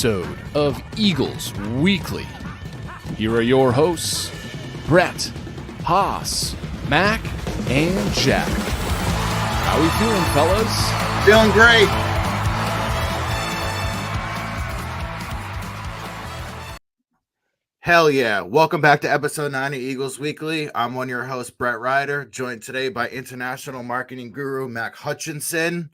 episode of Eagles Weekly. Here are your hosts, Brett, Haas, Mac, and Jack. How we feeling, fellas? Feeling great. Hell yeah. Welcome back to episode 9 of Eagles Weekly. I'm one of your hosts, Brett Ryder, joined today by international marketing guru Mac Hutchinson,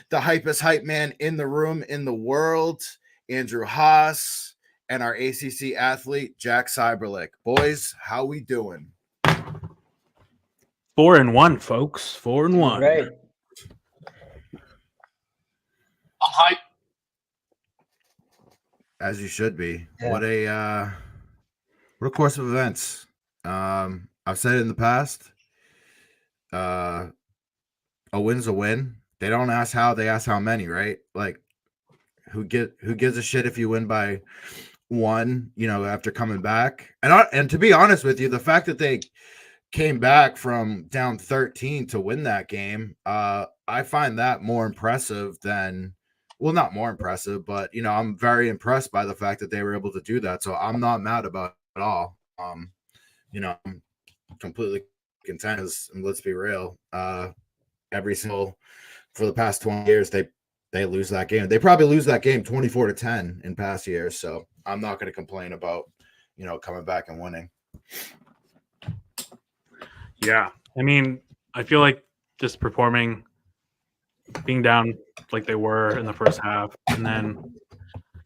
the hypest hype man in the room, in the world, Andrew Haas, and our ACC athlete, Jack Cyberlick. Boys, how we doing? 4-1, folks. 4-1. Right. I'm hyped. As you should be. Yeah. What a course of events. I've said it in the past. A win's a win. They don't ask how, they ask how many, right? Like, who gives a shit if you win by one, after coming back? And to be honest with you, the fact that they came back from down 13 to win that game, I find that more impressive than, well, not more impressive, but I'm very impressed by the fact that they were able to do that. So I'm not mad about it at all. I'm completely content, and let's be real, for the past 20 years, they lose that game. They probably lose that game 24-10 in past years. So I'm not going to complain about, coming back and winning. Yeah. I mean, I feel like just performing, being down like they were in the first half, and then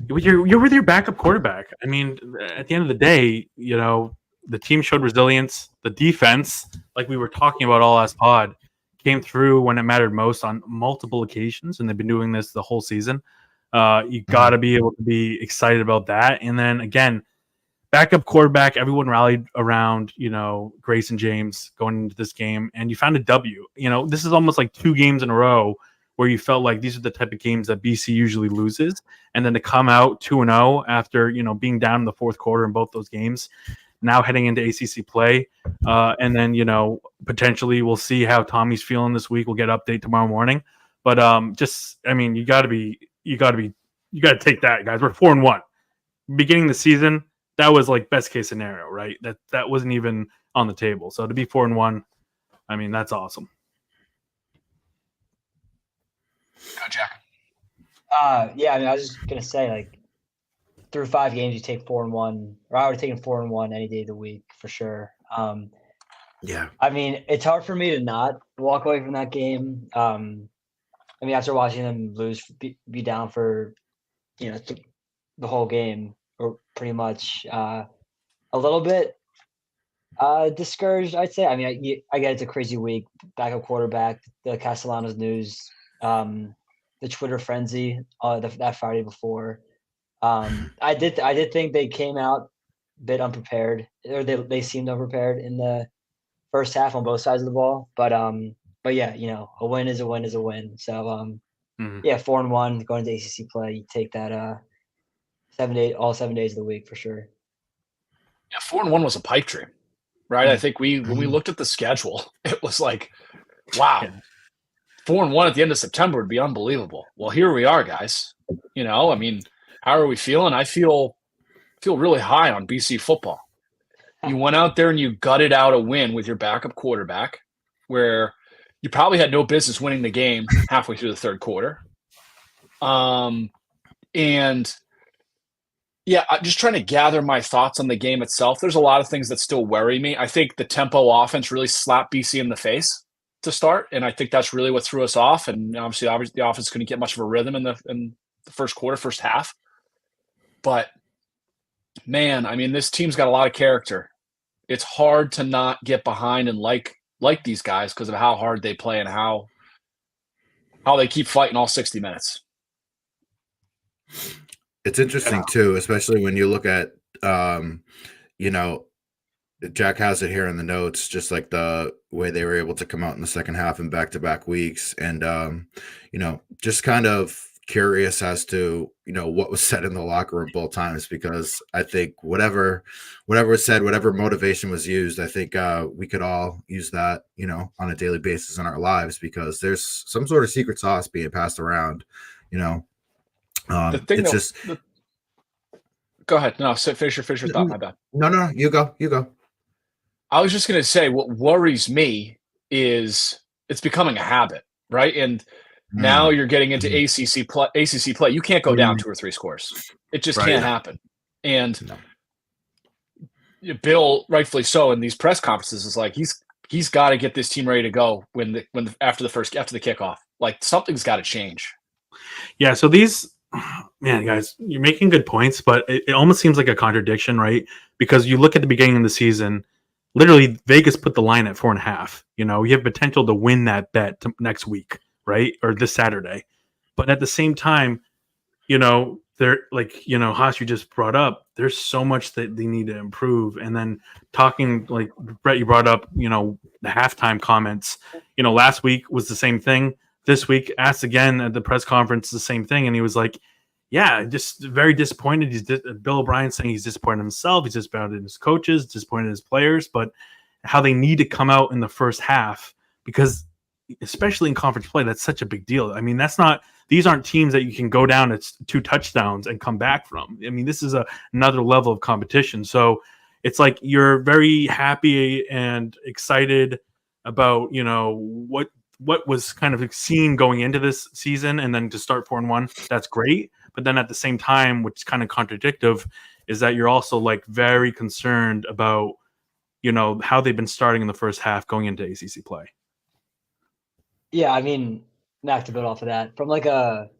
you're with your backup quarterback. I mean, at the end of the day, the team showed resilience. The defense, like we were talking about all last pod, came through when it mattered most on multiple occasions, and they've been doing this the whole season. You got to be able to be excited about that. And then again, backup quarterback, everyone rallied around, Grayson James going into this game, and you found a W. This is almost like 2 games in a row where you felt like these are the type of games that BC usually loses, and then to come out 2-0 after, being down in the fourth quarter in both those games, now heading into ACC play, and then, potentially we'll see how Tommy's feeling this week. We'll get an update tomorrow morning, but you got to take that, guys. We're 4-1. Beginning of the season, that was like best case scenario, right? That wasn't even on the table. So to be 4-1, that's awesome. Go, Jack. I was just gonna say, like, through 5 games, you take 4-1, or I would have taken 4-1 any day of the week for sure. Yeah. It's hard for me to not walk away from that game. After watching them lose, be down for, the whole game, or pretty much, a little bit discouraged, I'd say. I get it's a crazy week. Backup quarterback, the Castellanos news, the Twitter frenzy that Friday before. I did think they came out a bit unprepared, or they seemed unprepared in the first half on both sides of the ball. But yeah, a win is a win is a win. So 4-1 going to ACC play, you take that all 7 days of the week for sure. Yeah, 4-1 was a pipe dream, right? I think when we looked at the schedule, it was like, wow, 4-1 at the end of September would be unbelievable. Well, here we are, guys. How are we feeling? I feel really high on BC football. You went out there and you gutted out a win with your backup quarterback, where you probably had no business winning the game halfway through the third quarter. And yeah, I'm just trying to gather my thoughts on the game itself. There's a lot of things that still worry me. I think the tempo offense really slapped BC in the face to start, and I think that's really what threw us off. And obviously the offense couldn't get much of a rhythm in the first quarter, first half. But man, this team's got a lot of character. It's hard to not get behind and like these guys because of how hard they play and how they keep fighting all 60 minutes. It's interesting too, especially when you look at, Jack has it here in the notes, just like the way they were able to come out in the second half in back-to-back weeks. And, just kind of curious as to, what was said in the locker room both times, because I think whatever was said, whatever motivation was used, I think we could all use that, on a daily basis in our lives, because there's some sort of secret sauce being passed around, The thing Go ahead. No, so finish your thought. My bad. No, you go. I was just going to say what worries me is it's becoming a habit, right? And now you're getting into ACC play. ACC play. You can't go down 2 or 3 scores. It just can't happen. And Bill, rightfully so, in these press conferences, is like he's got to get this team ready to go after the kickoff. Like something's got to change. Yeah. So these, man, guys, you're making good points, but it almost seems like a contradiction, right? Because you look at the beginning of the season. Literally, Vegas put the line at 4.5. You have potential to win that bet next week, right? Or this Saturday. But at the same time, they're like, Haas, you just brought up, there's so much that they need to improve. And then talking, like Brett, you brought up, the halftime comments. Last week was the same thing. This week, asked again at the press conference, the same thing. And he was like, yeah, just very disappointed. Bill O'Brien saying he's disappointed in himself. He's disappointed in his coaches, disappointed in his players, but how they need to come out in the first half because, especially in conference play, that's such a big deal. I mean, these aren't teams that you can go down at 2 touchdowns and come back from. I mean, this is another level of competition. So it's like you're very happy and excited about, what was kind of seen going into this season, and then to start 4-1, that's great. But then at the same time, which is kind of contradictive, is that you're also like very concerned about, how they've been starting in the first half going into ACC play. Yeah, I mean, Mac, to build off of that, from like a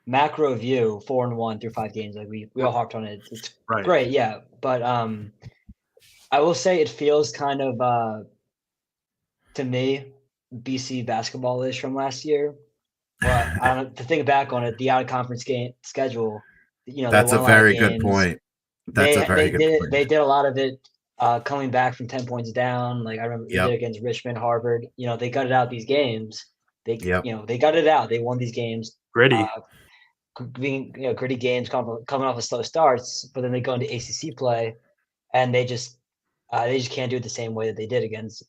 macro view, 4-1 through 5 games, like we all harped on it. It's great, yeah. But I will say it feels kind of to me BC basketball-ish from last year. But I don't know, to think back on it, the out-of-conference game schedule, that's a very good point. They did a lot of it coming back from 10 points down. Like I remember they did against Richmond, Harvard. They gutted out these games. They gutted it out. They won these games. Gritty. Being gritty games coming off of slow starts, but then they go into ACC play, and they just can't do it the same way that they did against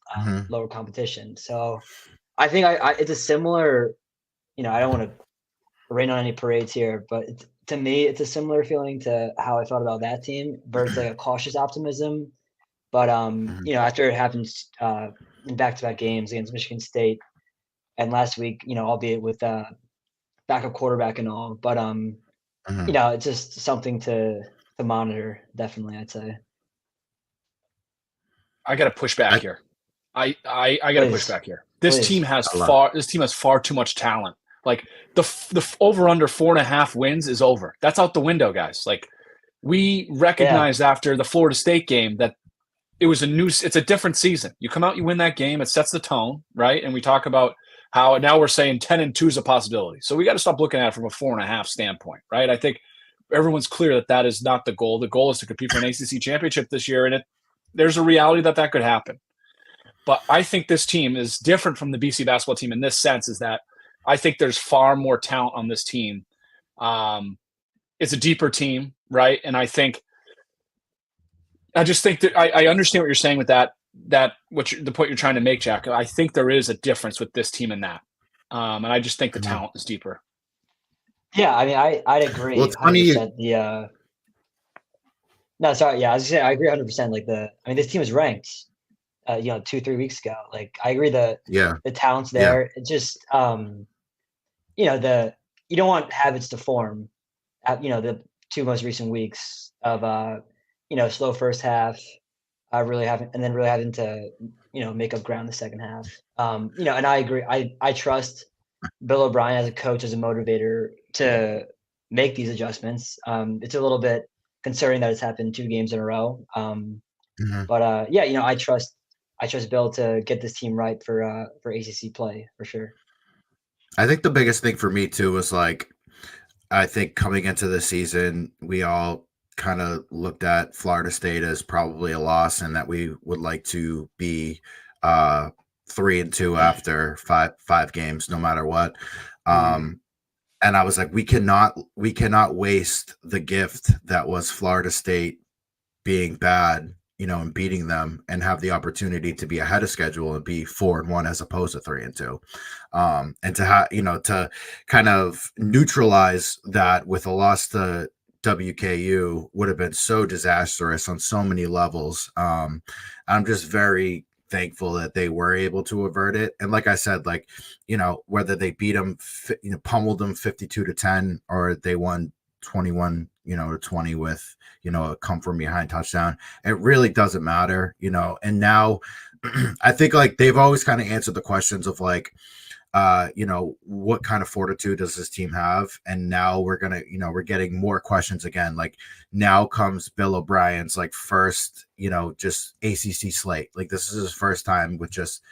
lower competition. So I think it's a similar. I don't want to rain on any parades here, but to me, it's a similar feeling to how I felt about that team. But it's like a cautious optimism. But after it happens in back-to-back games against Michigan State, and last week, albeit with backup quarterback and all, but it's just something to monitor. Definitely, I'd say. I got to push back here. I got to push back here. This team has far too much talent. Like the over under 4.5 wins is over. That's out the window, guys. Like we recognized after the Florida State game that it's a different season. You come out, you win that game, it sets the tone, right? And we talk about how now we're saying 10-2 is a possibility. So we got to stop looking at it from a 4.5 standpoint, right? I think everyone's clear that is not the goal. The goal is to compete for an ACC championship this year, and there's a reality that could happen. But I think this team is different from the BC basketball team in this sense, is that I think there's far more talent on this team. It's a deeper team, right? And I just think that I understand what you're saying with that the point you're trying to make, Jack. I think there is a difference with this team and that. And I just think the talent is deeper. Yeah, I mean, I'd agree. Well, it's funny. No, sorry. Yeah, I was gonna say I agree 100%. Like this team is ranked, 2-3 weeks ago. Like I agree the talent's there. It just, you don't want habits to form at, the 2 most recent weeks of, slow first half, really having to, make up ground the second half. And I agree. I trust Bill O'Brien as a coach, as a motivator to make these adjustments. It's a little bit concerning that it's happened 2 games in a row. But I trust Bill to get this team right for ACC play for sure. I think the biggest thing for me too was I think coming into the season, we all kind of looked at Florida State as probably a loss, and that we would like to be 3-2 after five games, no matter what. And I was like, we cannot waste the gift that was Florida State being bad, and beating them, and have the opportunity to be ahead of schedule and be 4-1 as opposed to 3-2. And to have, to kind of neutralize that with a loss to WKU would have been so disastrous on so many levels. I'm just very thankful that they were able to avert it. And like I said, like, whether they beat them, pummeled them 52-10, or they won 21, to 20 with, a come from behind touchdown, it really doesn't matter, and now I think like they've always kind of answered the questions of like, what kind of fortitude does this team have? And now we're getting more questions again. Like now comes Bill O'Brien's like first, just ACC slate. Like this is his first time with just,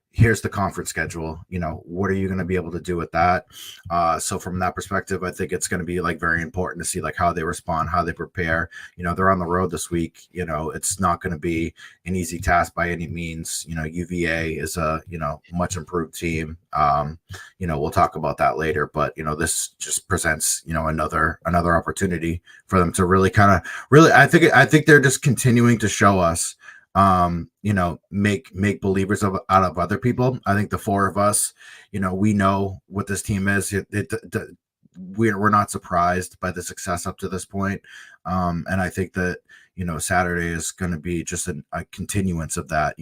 here's the conference schedule. What are you going to be able to do with that? So from that perspective, I think it's going to be like very important to see like how they respond, how they prepare. They're on the road this week. It's not going to be an easy task by any means. UVA is a much improved team. We'll talk about that later, but this just presents another opportunity for them to really I think they're just continuing to show us make believers out of other people. I think the four of us, we know what this team is. We're not surprised by the success up to this point. And I think that, Saturday is going to be just a continuance of that.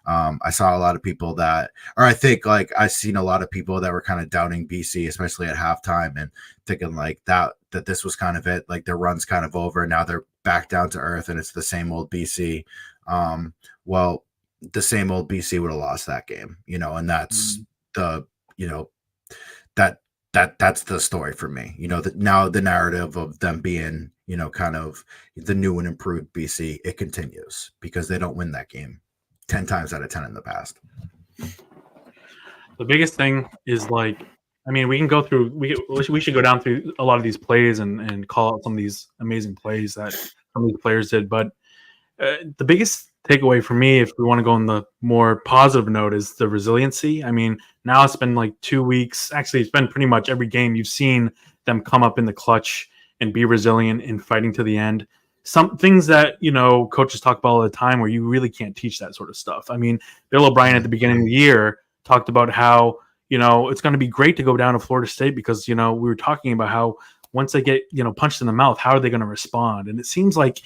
I saw a lot of people I think like I've seen a lot of people that were kind of doubting BC, especially at halftime, and thinking like that this was kind of it, like their run's kind of over. Now they're back down to earth and it's the same old BC. Well, the same old BC would have lost that game, and that's that's the story for me. Now the narrative of them being, kind of the new and improved BC, it continues because they don't win that game 10 times out of 10 in the past. The biggest thing is like, we can go through. We should go down through a lot of these plays and call out some of these amazing plays that some of the players did. But the biggest takeaway for me, if we want to go on the more positive note, is the resiliency. Now it's been like 2 weeks. Actually, it's been pretty much every game you've seen them come up in the clutch and be resilient in fighting to the end. Some things that, coaches talk about all the time where you really can't teach that sort of stuff. Bill O'Brien at the beginning of the year talked about how, it's going to be great to go down to Florida State because, we were talking about how once they get, punched in the mouth, how are they going to respond? And it seems like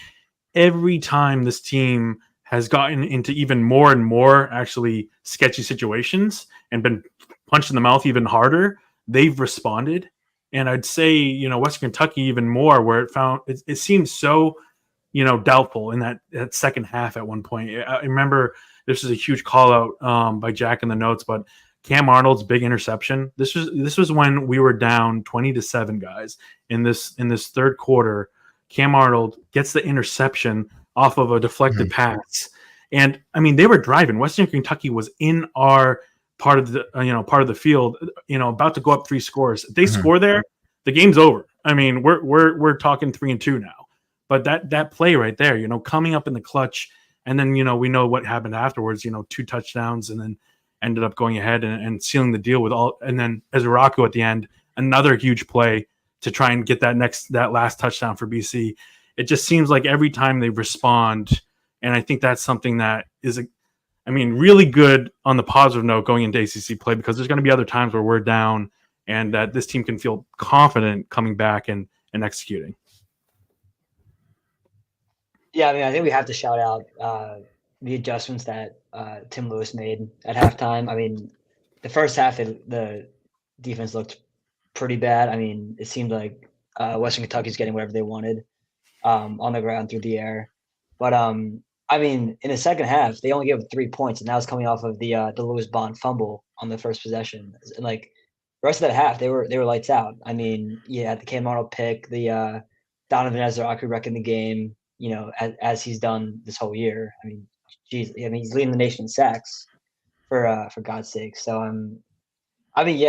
every time this team has gotten into even more and more actually sketchy situations and been punched in the mouth even harder, they've responded. And I'd say, Western Kentucky even more, where it seems so, doubtful in that second half at one point. I remember this is a huge call out by Jack in the notes, but Cam Arnold's big interception. This was when we were down 20-7, guys. In this third quarter, Cam Arnold gets the interception off of a deflected pass. And they were driving. Western Kentucky was in our part of the field, about to go up 3 scores. If they score there, the game's over. We're talking 3-2 now. But that play right there, coming up in the clutch, and then we know what happened afterwards. 2 touchdowns, and then ended up going ahead and sealing the deal with all. And then Ezraku at the end, another huge play to try and get that last touchdown for BC. It just seems like every time they respond, and I think that's something that is, really good on the positive note going into ACC play, because there's going to be other times where we're down and that this team can feel confident coming back and executing. Yeah, I think we have to shout out the adjustments that Tim Lewis made at halftime. The first half, the defense looked pretty bad. It seemed like Western Kentucky's getting whatever they wanted on the ground through the air. But in the second half, they only gave up 3 points, and that was coming off of the Lewis Bond fumble on the first possession. And like the rest of that half, they were lights out. The Cam Arnold pick, the Donovan Ezraku wrecking the game, as he's done this whole year. He's leading the nation in sacks for God's sake. So I think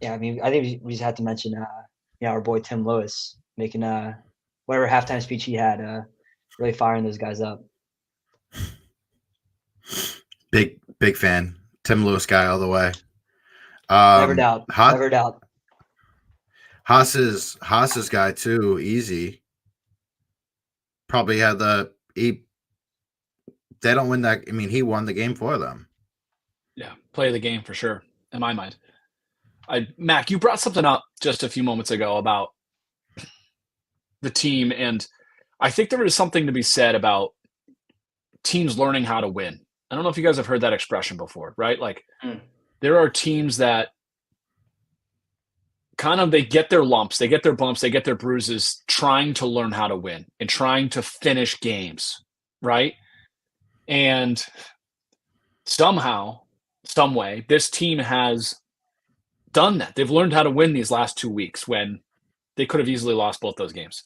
we just had to mention our boy Tim Lewis making whatever halftime speech he had, really firing those guys up. Big fan. Tim Lewis guy all the way. Never doubt. Haas's guy too, easy. Probably had they don't win that. He won the game for them. Yeah, play of the game for sure, in my mind. Mac, you brought something up just a few moments ago about the team. And I think there is something to be said about teams learning how to win. I don't know if you guys have heard that expression before, right? Like there are teams that kind of, they get their lumps, they get their bumps, they get their bruises trying to learn how to win and trying to finish games, right? And somehow, some way, this team has done that. They've learned how to win these last 2 weeks when they could have easily lost both those games.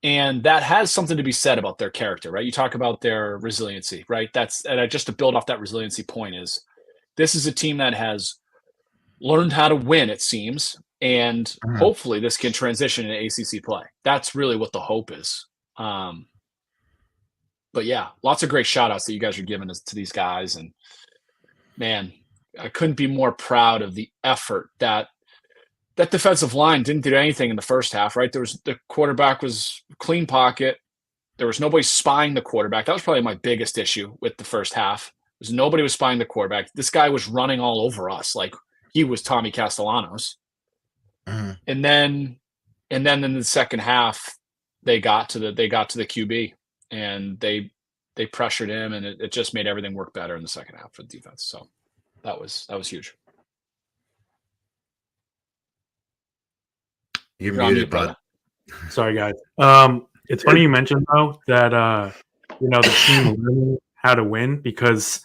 And that has something to be said about their character, right? You talk about their resiliency, right? Just to build off that resiliency point is this is a team that has learned how to win, it seems, and hopefully this can transition into ACC play. That's really what the hope is. But yeah, lots of great shout outs that you guys are giving us to these guys. And man, I couldn't be more proud of the effort that defensive line didn't do anything in the first half, right? The quarterback was clean pocket. There was nobody spying the quarterback. That was probably my biggest issue with the first half. Nobody was spying the quarterback. This guy was running all over us like he was Tommy Castellanos. And then in the second half, they got to the QB and they pressured him, and it just made everything work better in the second half for the defense. So that was huge. You're muted, bud. Sorry, guys. It's funny you mentioned though that the team learning how to win, because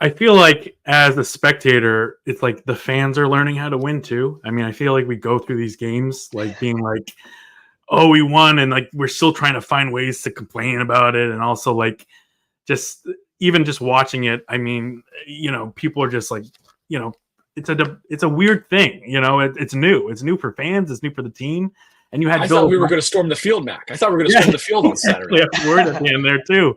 I feel like as a spectator, it's like the fans are learning how to win too. I mean, I feel like we go through these games like being like, oh, we won, and like we're still trying to find ways to complain about it, and also like just watching it. I mean, people are just like, it's a weird thing. It's new. It's new for fans. It's new for the team. And you had I thought we were going to storm the field, Mac. I thought we were going to storm the field on Saturday. Word at the end there too.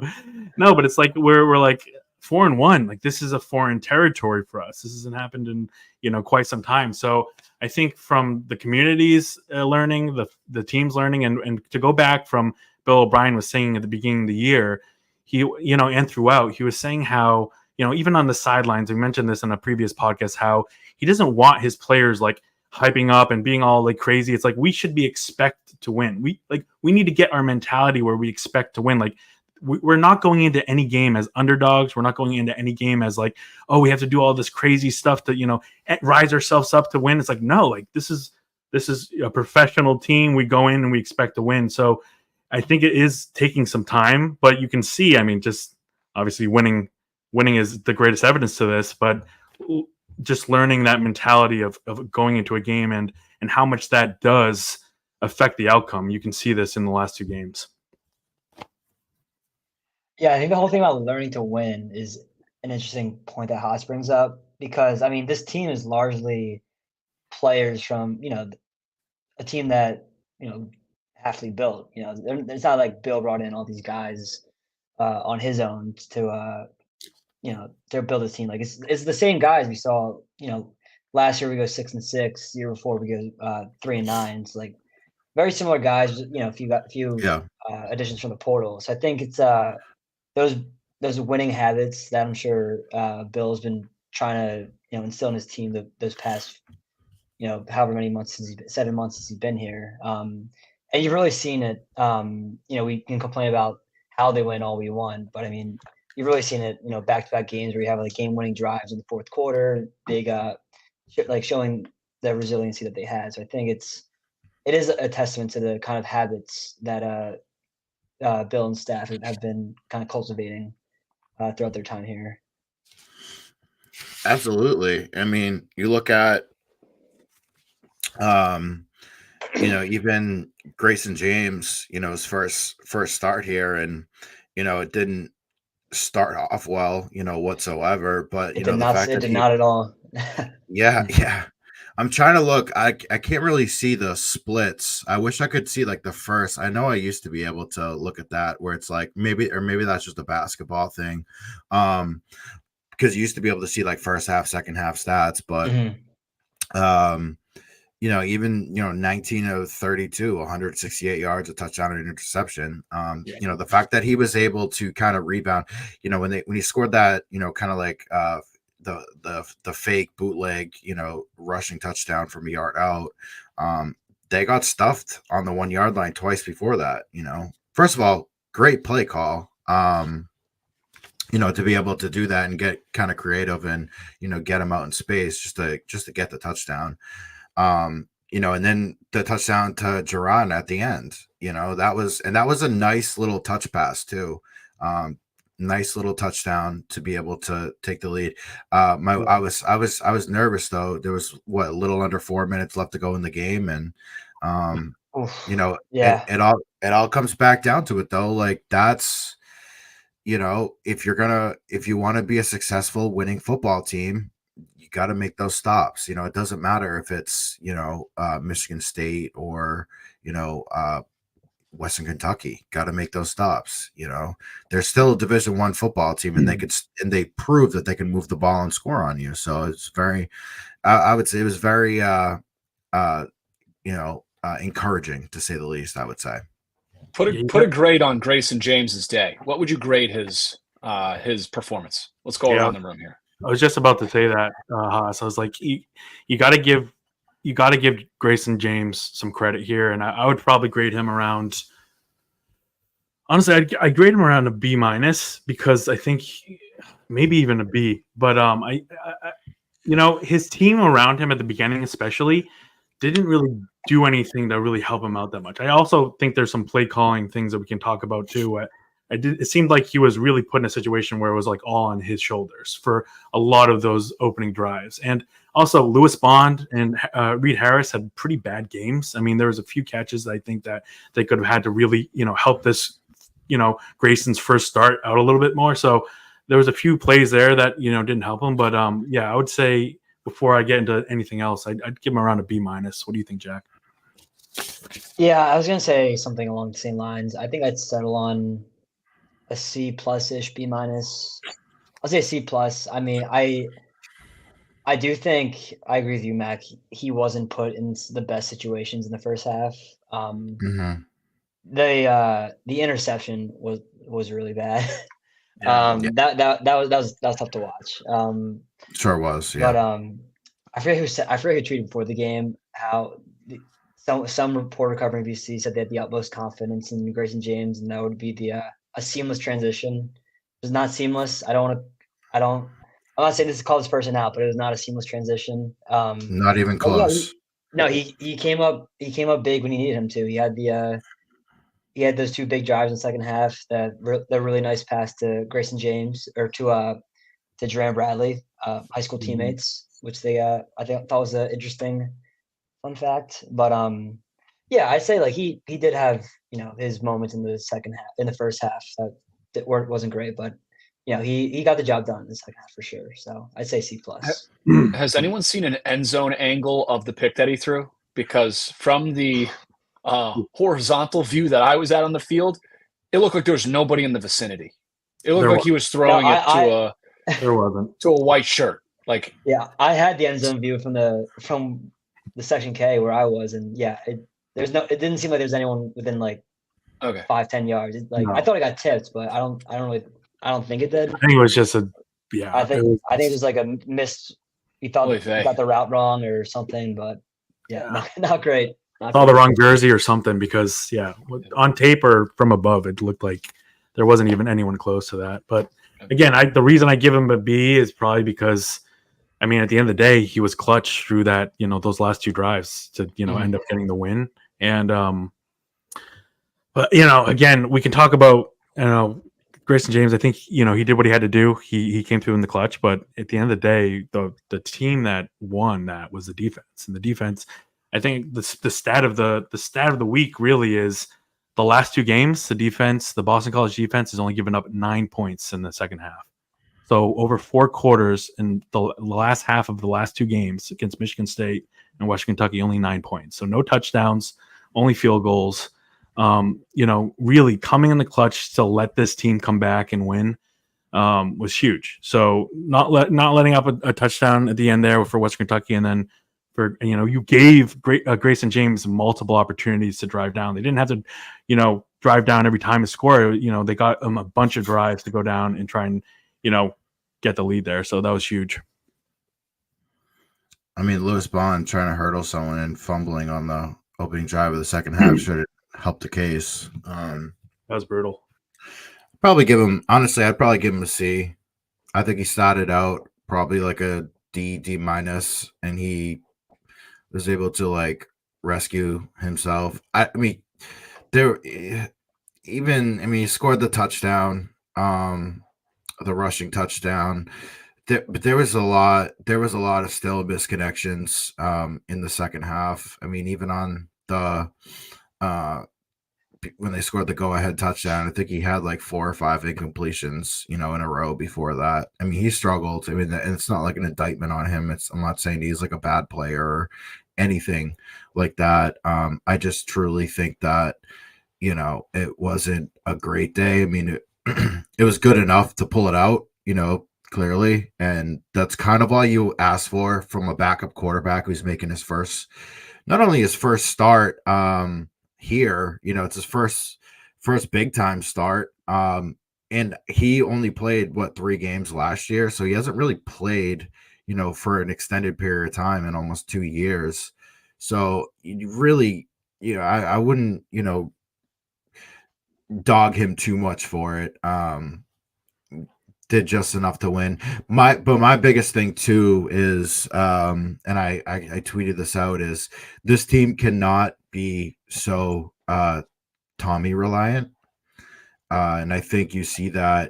No, but it's like we're like 4-1. Like this is a foreign territory for us. This hasn't happened in quite some time. So I think from the community's learning, the team's learning, and to go back from Bill O'Brien was saying at the beginning of the year, he and throughout, he was saying how even on the sidelines, we mentioned this in a previous podcast, how he doesn't want his players like hyping up and being all like crazy. It's like we should be expect to win. We need to get our mentality where we expect to win. Like we're not going into any game as underdogs. We're not going into any game as like, oh, we have to do all this crazy stuff to rise ourselves up to win. It's like, no, like this is a professional team. We go in and we expect to win. So I think it is taking some time, but you can see, I mean, just obviously winning is the greatest evidence to this, but just learning that mentality of going into a game and how much that does affect the outcome. You can see this in the last two games. Yeah, I think the whole thing about learning to win is an interesting point that Haas brings up, because I mean, this team is largely players from a team that Hafley built. It's not like Bill brought in all these guys on his own to build a team. Like it's the same guys we saw. Last year we go 6-6. Year before we go 3-9. It's like very similar guys. A few additions from the portal. So I think it's those winning habits that I'm sure Bill's been trying to instill in his team those past however many months 7 months since he's been here. And you've really seen it. We can complain about how they win all we want, but I mean, you've really seen it, back-to-back games where you have like game-winning drives in the fourth quarter, big, showing the resiliency that they had. So I think it is a testament to the kind of habits that Bill and staff have been kind of cultivating throughout their time here. Absolutely. I mean, you look at, even Grayson James, his first start here, and it didn't start off well, whatsoever. But it did not at all. Yeah. I'm trying to look. I can't really see the splits. I wish I could see like the first. I know I used to be able to look at that where it's like maybe that's just a basketball thing, because you used to be able to see like first half, second half stats, but even 19 of 32, 168 yards, a touchdown and an interception. The fact that he was able to kind of rebound, when he scored that, kind of like the fake bootleg, rushing touchdown from a yard out. they got stuffed on the 1 yard line twice before that. First of all, great play call. To be able to do that and get kind of creative and get them out in space just to get the touchdown. And then the touchdown to Gerard at the end. That was a nice little touch pass too. Nice little touchdown to be able to take the lead. I was nervous though. There was a little under 4 minutes left to go in the game, and Yeah. it all comes back down to it though. Like that's if you want to be a successful winning football team, you got to make those stops. It doesn't matter if it's Michigan State or Western Kentucky. Got to make those stops. They're still a Division I football team, and they prove that they can move the ball and score on you. So it's very, I would say it was very, encouraging to say the least. I would say. Put a grade on Grayson James's day. What would you grade his performance? Let's go around the room here. I was just about to say that, Haas. I was like, you got to give Grayson James some credit here, and I would probably grade him around. Honestly, I grade him around a B- because I think maybe even a B. But his team around him at the beginning, especially, didn't really do anything to really help him out that much. I also think there's some play calling things that we can talk about too. It seemed like he was really put in a situation where it was like all on his shoulders for a lot of those opening drives. And also Lewis Bond and Reed Harris had pretty bad games. I mean, there was a few catches I think that they could have had to really, help this, Grayson's first start out a little bit more. So there was a few plays there that, didn't help him. But I would say before I get into anything else, I'd give him around a B-. What do you think, Jack? Yeah, I was going to say something along the same lines. I think I'd settle on a C+-ish, B-. I'll say C+. I mean, I do think I agree with you, Mac. He wasn't put in the best situations in the first half. The interception was really bad. That was tough to watch. Sure was, yeah. But I forget who tweeted before the game how some reporter covering BC said they had the utmost confidence in Grayson James, and that would be a seamless transition. It was not seamless. I'm not saying this is called this person out, but it was not a seamless transition. Not even close. He came up big when he needed him to. He had those two big drives in the second half. That really nice pass to Grayson James or to Duran Bradley, high school teammates, which I thought was an interesting fun fact. But I'd say like he did have his moments in the first half that wasn't great, but he got the job done in the second half for sure. So I'd say C+. Has anyone seen an end zone angle of the pick that he threw? Because from the horizontal view that I was at on the field, it looked like there was nobody in the vicinity. It looked like he was throwing there wasn't to a white shirt. Like, yeah, I had the end zone view from the section K where I was, and it didn't seem like there's anyone within like 5-10 yards. I thought it got tipped, but I don't think it did. I think it was just I think it was like a missed. He thought he got the route wrong or something, but not great. Saw the wrong jersey or something, because on tape or from above it looked like there wasn't even anyone close to that. But again, the reason I give him a B is probably because, I mean, at the end of the day, he was clutch through that, those last two drives to, end up getting the win. And, but, again, we can talk about, Grayson James. I think, he did what he had to do. He came through in the clutch, but at the end of the day, the team that won that was the defense. And the defense, I think the stat of the week really is the last two games, the Boston College defense has only given up 9 points in the second half. So over 4 quarters in the last half of the last two games against Michigan State and Western Kentucky, only 9 points. So no touchdowns, only field goals. Really coming in the clutch to let this team come back and win was huge. So not letting up a touchdown at the end there for Western Kentucky, and then you gave Grayson James multiple opportunities to drive down. They didn't have to, drive down every time to score. They got him a bunch of drives to go down and try and, get the lead there. So that was huge. I mean, Lewis Bond trying to hurdle someone and fumbling on the opening drive of the second half should have helped the case. That was brutal. Probably give him, honestly, I'd probably give him a C. I think he started out probably like a D minus, and he was able to like rescue himself. I mean, there even, I mean, he scored the touchdown, the rushing touchdown. But there was a lot of still misconnections in the second half. I mean, even on the when they scored the go-ahead touchdown, I think he had like 4 or 5 incompletions, in a row before that. I mean, he struggled. I mean, and it's not like an indictment on him. I'm not saying he's like a bad player or anything like that. I just truly think that, it wasn't a great day. I mean, it was good enough to pull it out, clearly. And that's kind of all you ask for from a backup quarterback who's making his first, not only his first start, here, it's his first big time start. And he only played 3 games last year, so he hasn't really played, for an extended period of time in almost 2 years. So you really, I wouldn't, dog him too much for it. Did just enough to win. My biggest thing too is, and I tweeted this out, is this team cannot be so Tommy reliant. And I think you see that,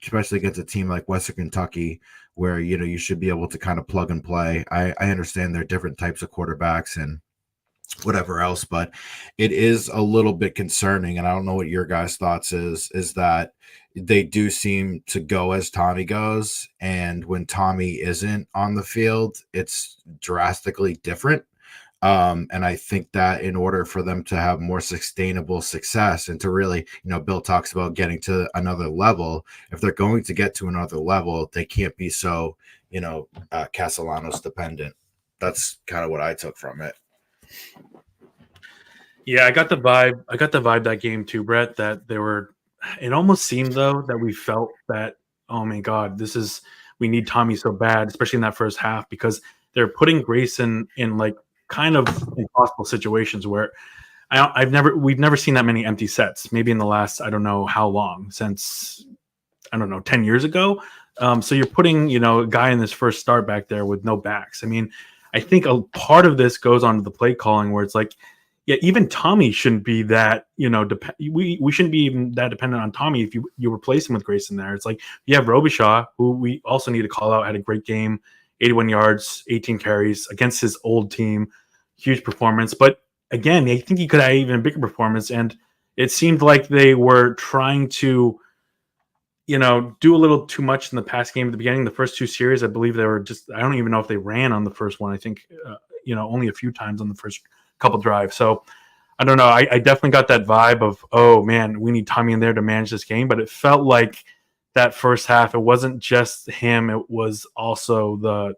especially against a team like Western Kentucky, where, you should be able to kind of plug and play. I understand there are different types of quarterbacks and whatever else, but it is a little bit concerning. And I don't know what your guys' thoughts is that they do seem to go as Tommy goes. And when Tommy isn't on the field, it's drastically different. And I think that in order for them to have more sustainable success and to really, Bill talks about getting to another level. If they're going to get to another level, they can't be so, Castellanos dependent. That's kind of what I took from it. Yeah, I got the vibe that game too, Brett, that they were, it almost seemed though that we felt that, oh my God, we need Tommy so bad, especially in that first half, because they're putting Grayson in like kind of impossible situations where we've never seen that many empty sets, maybe in the last, I don't know how long, since, I don't know, 10 years ago. So you're putting, a guy in this first start back there with no backs. I mean, I think a part of this goes on to the play calling where it's like, yeah, even Tommy shouldn't be that, we shouldn't be even that dependent on Tommy if you replace him with Grayson there. It's like you have Robichaud, who we also need to call out, had a great game, 81 yards, 18 carries against his old team, huge performance. But again, I think he could have even a bigger performance. And it seemed like they were trying to, do a little too much in the pass game at the beginning. The first 2 series, I believe they were just, I don't even know if they ran on the first one. I think, only a few times on the first couple drives. So I don't know. I definitely got that vibe of, oh man, we need Tommy in there to manage this game. But it felt like that first half, it wasn't just him. It was also the,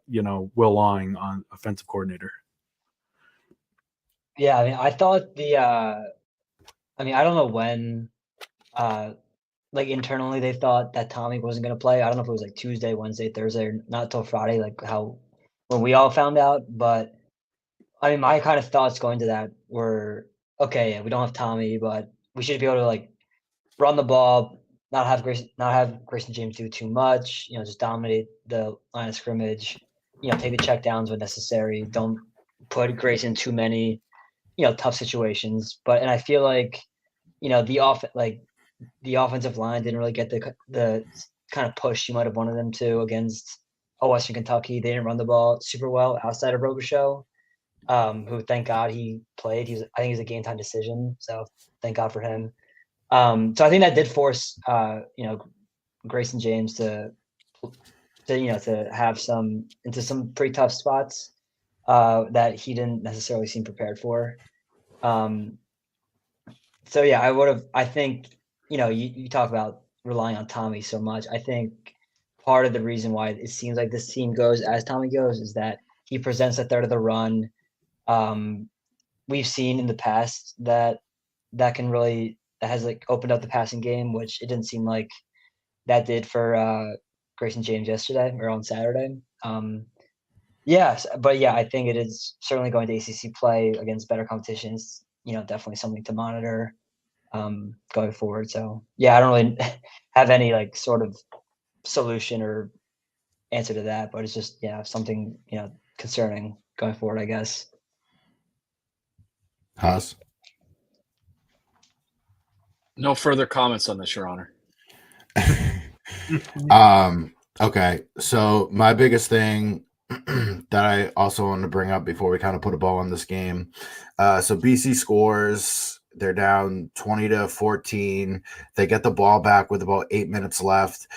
Will Lawing on offensive coordinator. Yeah, I mean, I thought I don't know when, like internally they thought that Tommy wasn't going to play. I don't know if it was like Tuesday, Wednesday, Thursday, or not till Friday, like when we all found out. But I mean, my kind of thoughts going to that were, okay, yeah, we don't have Tommy, but we should be able to like run the ball, not have Grayson James do too much, just dominate the line of scrimmage, take the check downs when necessary. Don't put Grayson in too many, tough situations. And I feel like, the offensive line didn't really get the kind of push you might have wanted them to against Western Kentucky. They didn't run the ball super well outside of Robichaud, who thank God he played. I think he's a game time decision, so thank God for him. So I think that did force Grayson James to have into some pretty tough spots that he didn't necessarily seem prepared for. So yeah, I think, you talk about relying on Tommy so much. I think part of the reason why it seems like this team goes as Tommy goes is that he presents a third of the run. We've seen in the past that has like opened up the passing game, which it didn't seem like that did for Grayson James yesterday or on Saturday. Yes, but yeah, I think it is certainly going to ACC play against better competitions. Definitely something to monitor going forward. So yeah, I don't really have any like sort of solution or answer to that, but it's just something concerning going forward, I guess. Haas. No further comments on this, Your Honor. Okay, so my biggest thing that I also want to bring up before we kind of put a bow on this game. So BC scores, they're down 20-14. They get the ball back with about 8 minutes left.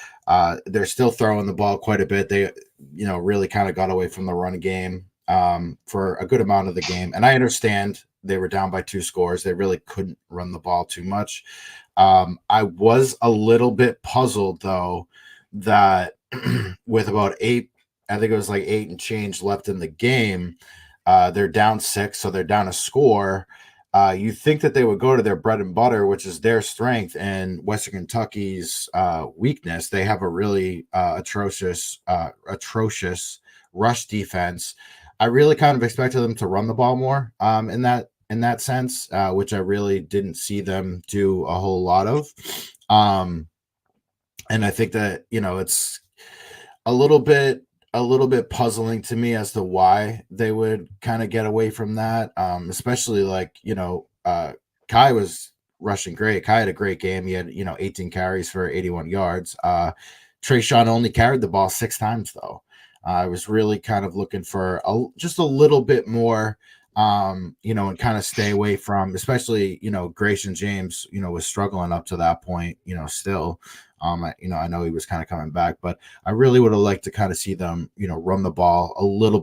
They're still throwing the ball quite a bit. They, really kind of got away from the run game for a good amount of the game. And I understand they were down by 2 scores. They really couldn't run the ball too much. I was a little bit puzzled, though, that with about 8, I think it was like 8 and change left in the game, they're down 6, so they're down a score. You think that they would go to their bread and butter, which is their strength, and Western Kentucky's weakness. They have a really atrocious rush defense. I really kind of expected them to run the ball more in that sense, which I really didn't see them do a whole lot of. And I think that, it's a little bit puzzling to me as to why they would kind of get away from that. Especially like, Kai was rushing great. Kai had a great game. He had, 18 carries for 81 yards. Trayshawn only carried the ball 6 times though. I was really kind of looking for just a little bit more, and kind of stay away from, especially, Grayson James, was struggling up to that point, still. I know he was kind of coming back, but I really would have liked to kind of see them, run the ball a little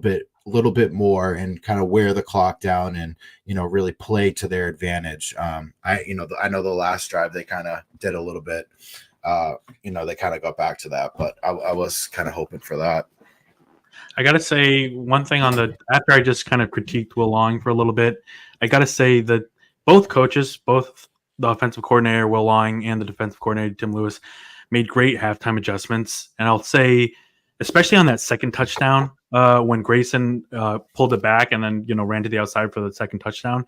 bit more and kind of wear the clock down and, really play to their advantage. I know the last drive they kind of did a little bit, they kind of got back to that, but I was kind of hoping for that. I got to say one thing after I just kind of critiqued Will Long for a little bit, I got to say that both coaches, both the offensive coordinator, Will Long, and the defensive coordinator, Tim Lewis, made great halftime adjustments. And I'll say, especially on that second touchdown, when Grayson pulled it back and then, ran to the outside for the second touchdown.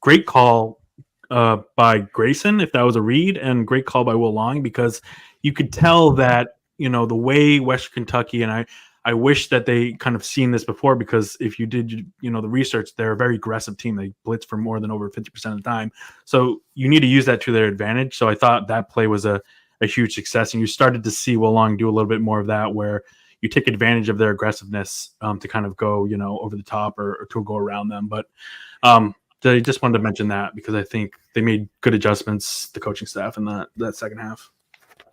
Great call by Grayson, if that was a read, and great call by Will Long, because you could tell that, the way Western Kentucky, and I wish that they kind of seen this before, because if you did, the research, they're a very aggressive team. They blitz for more than over 50% of the time. So you need to use that to their advantage. So I thought that play was a huge success. And you started to see Will Long do a little bit more of that, where you take advantage of their aggressiveness to kind of go, over the top or to go around them. But I just wanted to mention that because I think they made good adjustments, the coaching staff, in that second half.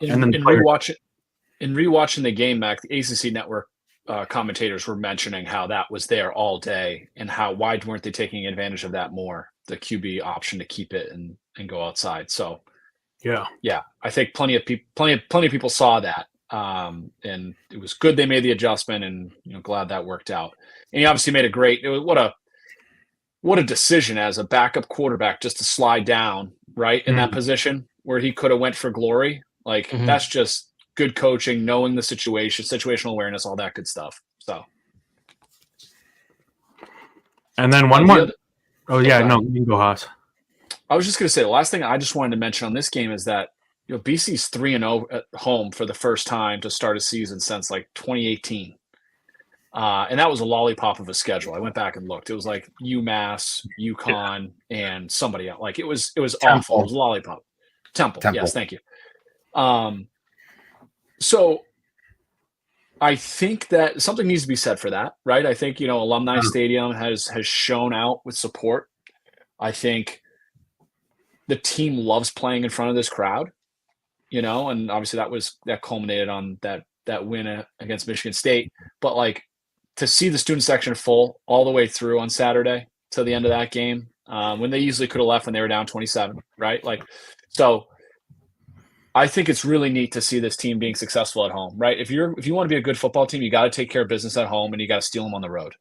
In rewatching the game, Mac, the ACC Network commentators were mentioning how that was there all day, and why weren't they taking advantage of that more, the QB option to keep it and go outside. So yeah, I think plenty of people saw that, and it was good they made the adjustment, and glad that worked out. And he obviously made what a decision as a backup quarterback, just to slide down right in that position where he could have went for glory. Like that's just good coaching, knowing the situation, situational awareness, all that good stuff. So, and then one more. Oh yeah, no, you can go, Haas. I was just going to say the last thing I just wanted to mention on this game is that BC's 3-0 at home for the first time to start a season since like 2018, and that was a lollipop of a schedule. I went back and looked. It was like UMass, UConn, and somebody else. Like it was awful. It was a lollipop. Temple. Yes, thank you. So I think that something needs to be said for that, right? I think, Alumni Stadium has shown out with support. I think the team loves playing in front of this crowd, and obviously that culminated on that win against Michigan State. But like to see the student section full all the way through on Saturday to the end of that game, when they easily could have left when they were down 27, right? Like, so I think it's really neat to see this team being successful at home, right? If you want to be a good football team, you got to take care of business at home, and you got to steal them on the road.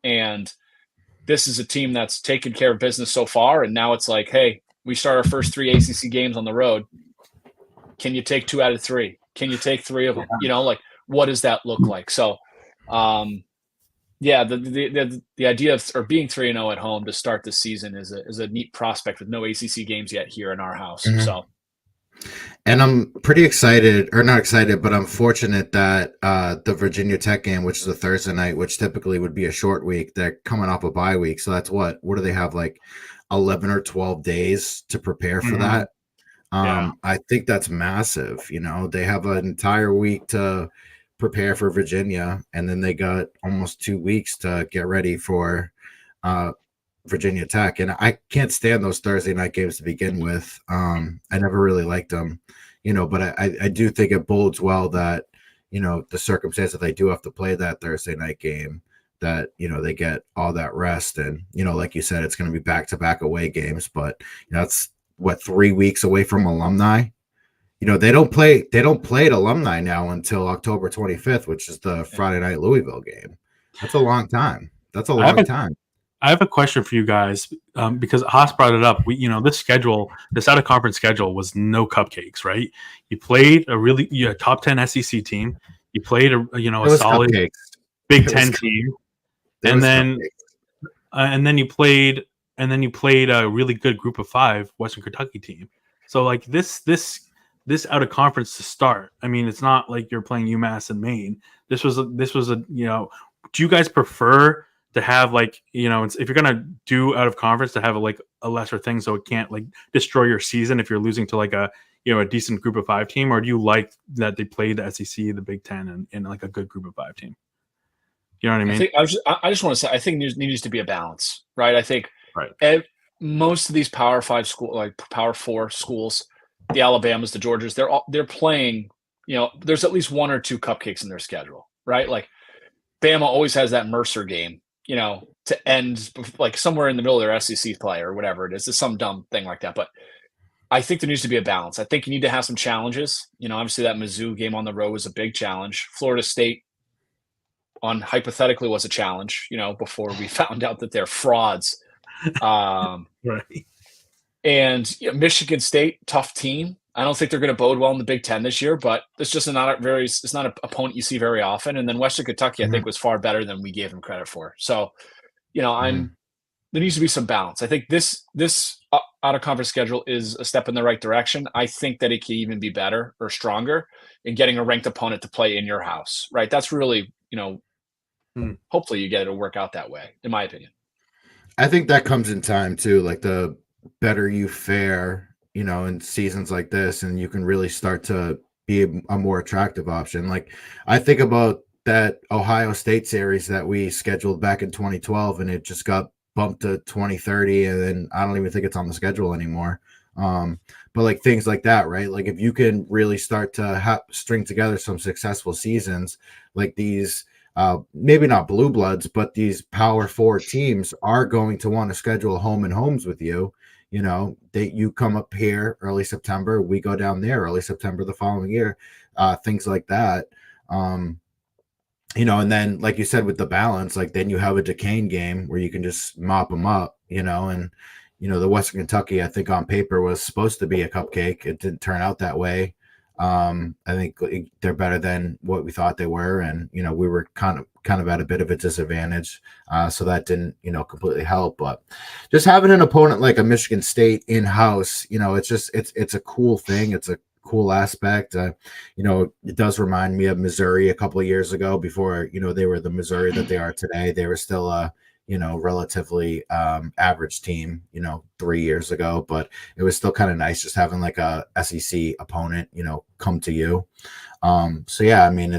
And this is a team that's taken care of business so far, and now it's like, hey, we start our first 3 ACC games on the road. Can you take 2 out of 3? Can you take 3 of them? Like, what does that look like? So, Yeah, the idea of or being 3-0 at home to start the season is a neat prospect with no ACC games yet here in our house. Mhm. So And I'm pretty excited, or not excited, but I'm fortunate that the Virginia Tech game, which is a Thursday night, which typically would be a short week, they're coming off a bye week. So that's what do they have, like 11 or 12 days to prepare for Mhm. that? Yeah. I think that's massive. They have an entire week to prepare for Virginia, and then they got almost 2 weeks to get ready for uh, Virginia Tech. And I can't stand those Thursday night games to begin with. I never really liked them, but I do think it bodes well that, the circumstance that they do have to play that Thursday night game, that, they get all that rest. And, like you said, it's going to be back-to-back away games, but that's what, 3 weeks away from alumni. They don't play at alumni now until October 25th, which is the Friday night Louisville game. That's a long time. That's a long time. I have a question for you guys because Haas brought it up. This out of conference schedule was no cupcakes, right? You played a top 10 SEC team. You played a solid Cupcakes. Big It was Ten cup- team, It and was then cupcakes. and then you played a really good Group of 5 Western Kentucky team. So like this out of conference to start. I mean, it's not like you're playing UMass and Maine. This was a do you guys prefer to have if you're gonna do out of conference to have a lesser thing so it can't like destroy your season if you're losing to like a decent Group of 5 team, or do you like that they play the SEC, the Big Ten, and like a good Group of 5 team? You know what I mean? I just want to say I think there needs to be a balance, right? I think Right. most of these Power 5 school, like Power 4 schools, the Alabamas, the Georgias, they're playing. There's at least one or two cupcakes in their schedule, right? Like Bama always has that Mercer game, to end like somewhere in the middle of their SEC play or whatever it is. It's some dumb thing like that. But I think there needs to be a balance. I think you need to have some challenges. Obviously that Mizzou game on the road was a big challenge. Florida State hypothetically was a challenge, before we found out that they're frauds. Right. And Michigan State, tough team. I don't think they're going to bode well in the Big Ten this year, but it's just it's not an opponent you see very often. And then Western Kentucky, I think, was far better than we gave them credit for. So, there needs to be some balance. I think this out of conference schedule is a step in the right direction. I think that it can even be better or stronger in getting a ranked opponent to play in your house, right? That's really, hopefully you get it to work out that way, in my opinion. I think that comes in time too. Like the better you fare, in seasons like this, and you can really start to be a more attractive option. Like I think about that Ohio State series that we scheduled back in 2012, and it just got bumped to 2030, and then I don't even think it's on the schedule anymore. But like things like that, right? Like if you can really start to string together some successful seasons, like these. Maybe not blue bloods, but these Power 4 teams are going to want to schedule home and homes with you. You come up here early September, we go down there early September the following year, things like that. And then like you said with the balance, like then you have a Duquesne game where you can just mop them up, and the Western Kentucky, I think on paper was supposed to be a cupcake. It didn't turn out that way. I think they're better than what we thought they were, and we were kind of at a bit of a disadvantage, so that didn't completely help. But just having an opponent like a Michigan State in house, it's a cool thing. It's a cool aspect. It does remind me of Missouri a couple of years ago before they were the Missouri that they are today. They were still a relatively average team, 3 years ago, but it was still kind of nice just having like a SEC opponent, come to you. So yeah, I mean,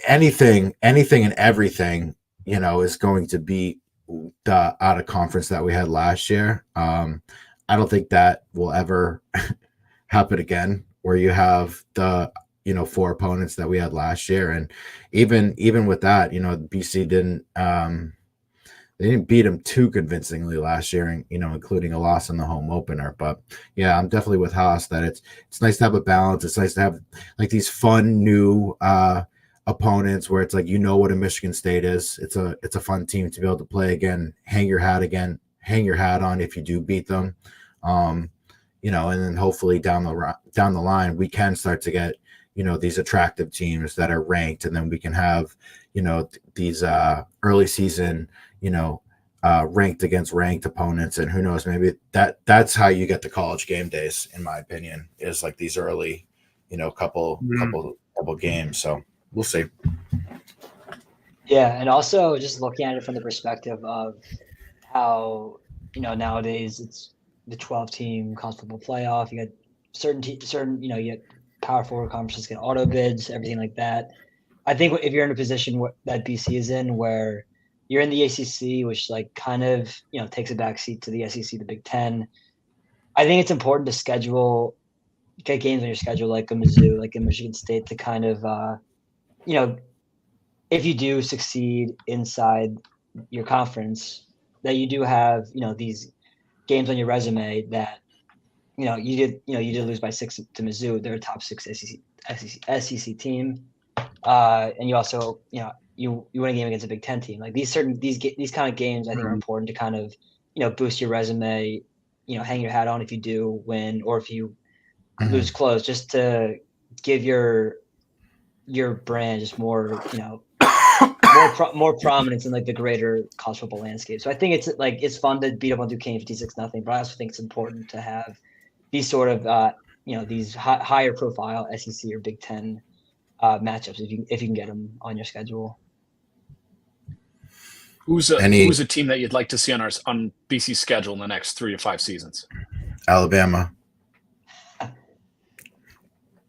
anything and everything, is going to beat the out of conference that we had last year. I don't think that will ever happen again, where you have the 4 opponents that we had last year. And even with that, BC didn't they didn't beat them too convincingly last year, including a loss in the home opener. But yeah, I'm definitely with Haas that it's nice to have a balance. It's nice to have like these fun new opponents where it's like what a Michigan State is. It's a fun team to be able to play again, hang your hat on if you do beat them. And then hopefully down the line we can start to get these attractive teams that are ranked, and then we can have, these early season, ranked against ranked opponents, and who knows, maybe that's how you get the college game days, in my opinion, is like these early, couple games. So we'll see. Yeah, and also just looking at it from the perspective of how nowadays it's the 12-team college football playoff. You got certain you get power forward conferences get auto bids, everything like that. I think if you're in a position that BC is in, where you're in the ACC, which like kind of takes a backseat to the SEC, the Big Ten. I think it's important to get games on your schedule, like a Mizzou, like a Michigan State, to kind of if you do succeed inside your conference, that you do have these games on your resume that you did lose by 6 to Mizzou. They're a top 6 SEC team, and you also you win a game against a Big Ten team. Like these kind of games, I think are important to kind of boost your resume. Hang your hat on if you do win, or if you lose close, just to give your brand just more more prominence in like the greater college football landscape. So I think it's fun to beat up on Duquesne 56-0, but I also think it's important to have these sort of these higher profile SEC or Big Ten matchups if you can get them on your schedule. Who's a team that you'd like to see on BC's schedule in the next 3 to 5 seasons? Alabama.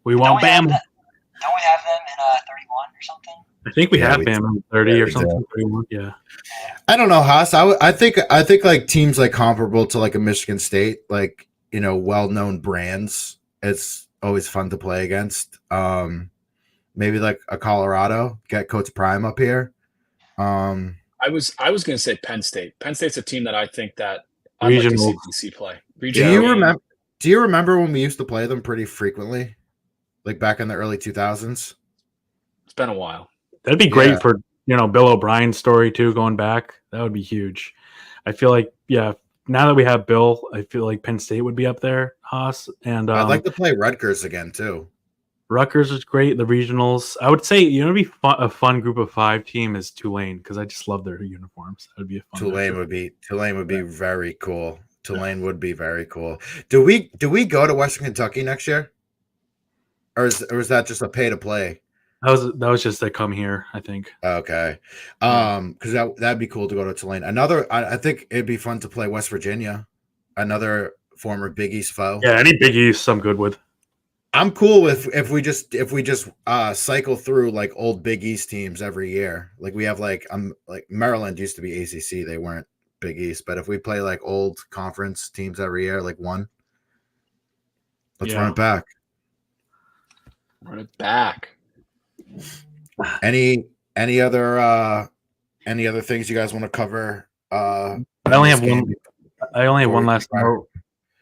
We want Bama. Don't we have them in 31 or something? I think we have Bama in 30 or something. 31, yeah. I don't know, Haas. I think like teams like comparable to like a Michigan State, like well-known brands. It's always fun to play against. Maybe like a Colorado. Get Coach Prime up here. I was going to say Penn State. Penn State's a team that I think that I'd like to see BC play. Do you remember when we used to play them pretty frequently, like back in the early 2000s? It's been a while. That'd be great for Bill O'Brien's story too. Going back, that would be huge. I feel like now that we have Bill, I feel like Penn State would be up there, Haas. And I'd like to play Rutgers again too. Rutgers is great. The regionals, I would say, it'd be a fun group of 5 team is Tulane, because I just love their uniforms. That would be a fun. Tulane would be very cool. Tulane would be very cool. Do we go to Western Kentucky next year, or is that just a pay to play? That was just they come here, I think. Okay, because that'd be cool to go to Tulane. I think it'd be fun to play West Virginia, another former Big East foe. Yeah, any Big East I'm good with. I'm cool with if we just cycle through like old Big East teams every year. Like we have like Maryland used to be ACC, they weren't Big East, but if we play like old conference teams every year, like one, let's run it back. Run it back. Any other things you guys want to cover? I only have one last note,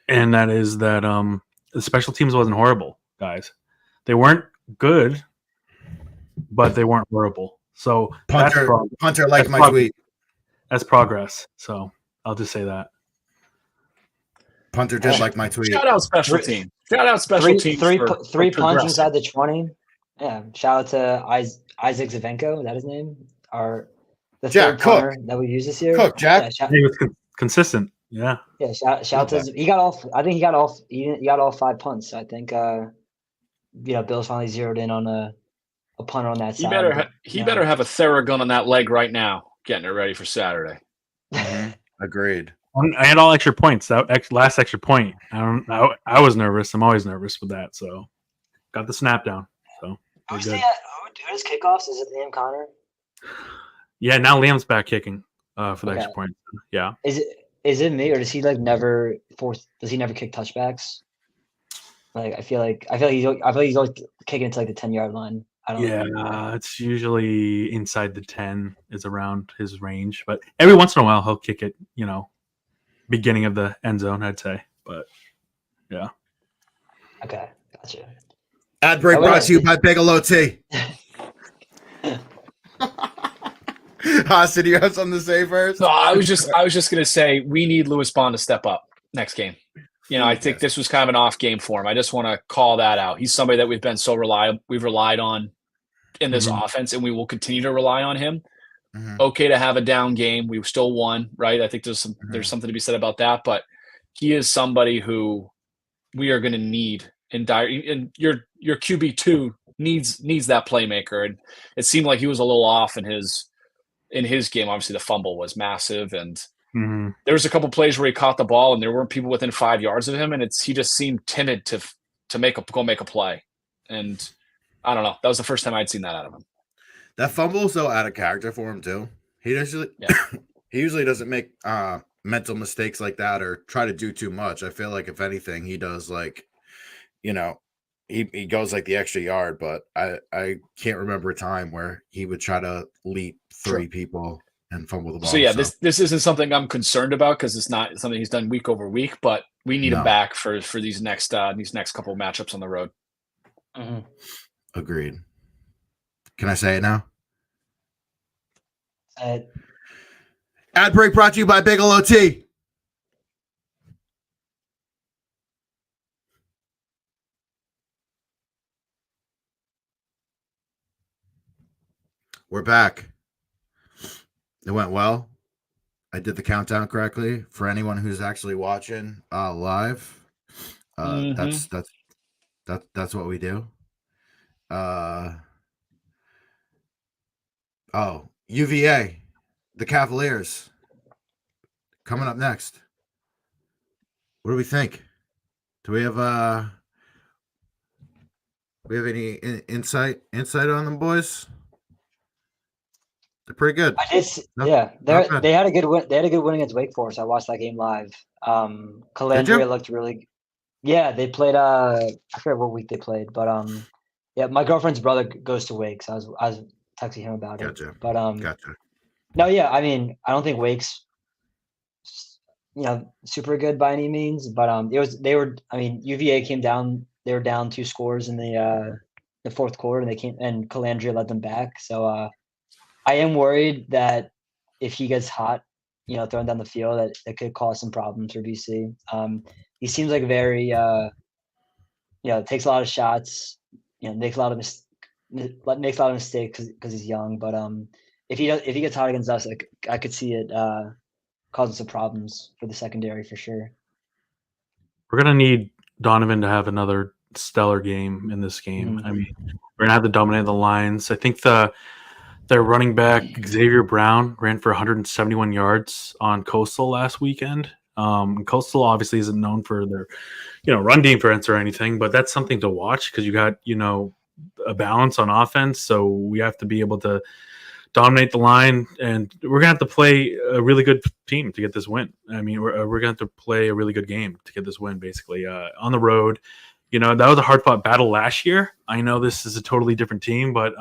and that is that the special teams wasn't horrible, guys. They weren't good, but they weren't horrible. So Punter liked my tweet. That's progress. So I'll just say that. Punter did like my tweet. Shout out special team. Shout out special teams. Three punts inside the 20. Yeah. Shout out to Isaac Zavenko. Is that his name? The third punter that we've used this year. Cook, Jack. Yeah, he was consistent. Yeah. Yeah. Shout out to he got all 5 punts. I think Bill's finally zeroed in on a punter on that side. He better have a Theragun on that leg right now, getting it ready for Saturday. Agreed. I had all extra points. That last extra point. I was nervous. I'm always nervous with that. So got the snap down. So who does kickoffs? Is it Liam Connor? Yeah, now Liam's back kicking for the extra point. Yeah. Is it me, or does he never kick touchbacks? Like I feel like he's always kicking it to like the 10-yard line. I don't know. It's usually inside the 10 is around his range, but every once in a while he'll kick it, beginning of the end zone, I'd say. But yeah. Okay, gotcha. Ad break brought to you by Bigelow Tea. Austin, do you have something to say first? No, I was just gonna say we need Louis Bond to step up next game. I think this was kind of an off game for him. I just want to call that out. He's somebody that we've relied on in this offense, and we will continue to rely on him. Okay to have a down game. We still won, right? I think there's something to be said about that, but he is somebody who we are going to need in dire. And your QB2 needs that playmaker, and it seemed like he was a little off in his game. Obviously, the fumble was massive, and there was a couple plays where he caught the ball, and there weren't people within 5 yards of him, and he just seemed timid to make a play, and I don't know. That was the first time I'd seen that out of him. That fumble is so out of character for him too. He usually doesn't make mental mistakes like that or try to do too much. I feel like if anything, he does he goes like the extra yard. But I can't remember a time where he would try to leap three people and fumble the ball. So this isn't something I'm concerned about because it's not something he's done week over week. But we need him back for these next couple of matchups on the road. Agreed. Can I say it now? Ad break brought to you by Bigelow Tea. We're back. It went well. I did the countdown correctly. For anyone who's actually watching live, that's what we do. UVA, the Cavaliers, coming up next. What do we think? Do we have any insight on them boys? They're pretty good. They had a good win. They had a good win against Wake Forest. I watched that game live. Calandria looked really. Yeah, they played. I forget what week they played, but yeah, my girlfriend's brother goes to Wake, so I was texting him about it. But gotcha. No, yeah, I mean, I don't think Wake's super good by any means, but UVA came down. They were down 2 scores in the fourth quarter, and Calandria led them back. So I am worried that if he gets hot, throwing down the field, that it could cause some problems for BC. He seems like very, takes a lot of shots, makes a lot of mistakes because he's young. But if he gets hot against us, I could see it causing some problems for the secondary for sure. We're gonna need Donovan to have another stellar game in this game. I mean, we're gonna have to dominate the lines. I think their running back Xavier Brown ran for 171 yards on Coastal last weekend. Coastal obviously isn't known for their, run defense or anything, but that's something to watch because you got, a balance on offense. So we have to be able to dominate the line, and we're gonna have to play a really good team to get this win. I mean, we're gonna have to play a really good game to get this win. Basically, on the road, that was a hard fought battle last year. I know this is a totally different team, but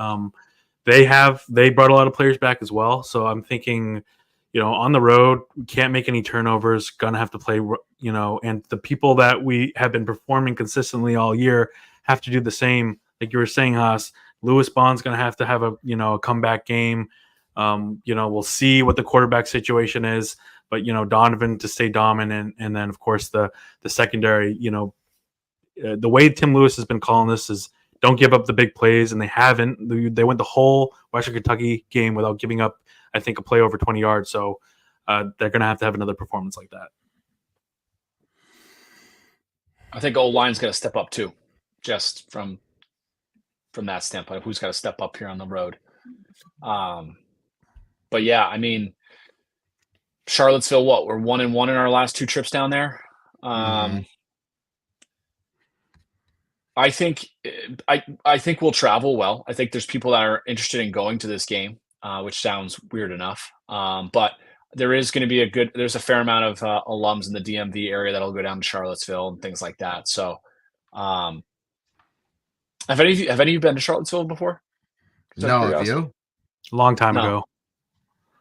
they brought a lot of players back as well. So I'm thinking, on the road, we can't make any turnovers. Gonna have to play, and the people that we have been performing consistently all year have to do the same. Like you were saying, Haas, Lewis Bond's gonna have to have a comeback game. We'll see what the quarterback situation is, but Donovan to stay dominant, and then of course the secondary. The way Tim Lewis has been calling this is, don't give up the big plays, and they haven't. They went the whole Western Kentucky game without giving up, I think, a play over 20 yards. So they're going to have another performance like that. I think O-line's got to step up too, just from that standpoint. Who's got to step up here on the road? But yeah, I mean, Charlottesville. We're 1-1 in our last 2 trips down there. I think we'll travel well. I think there's people that are interested in going to this game, which sounds weird enough. But there is going to be there's a fair amount of alums in the DMV area that'll go down to Charlottesville and things like that. So, have any of you been to Charlottesville before? No, have you? A long time ago.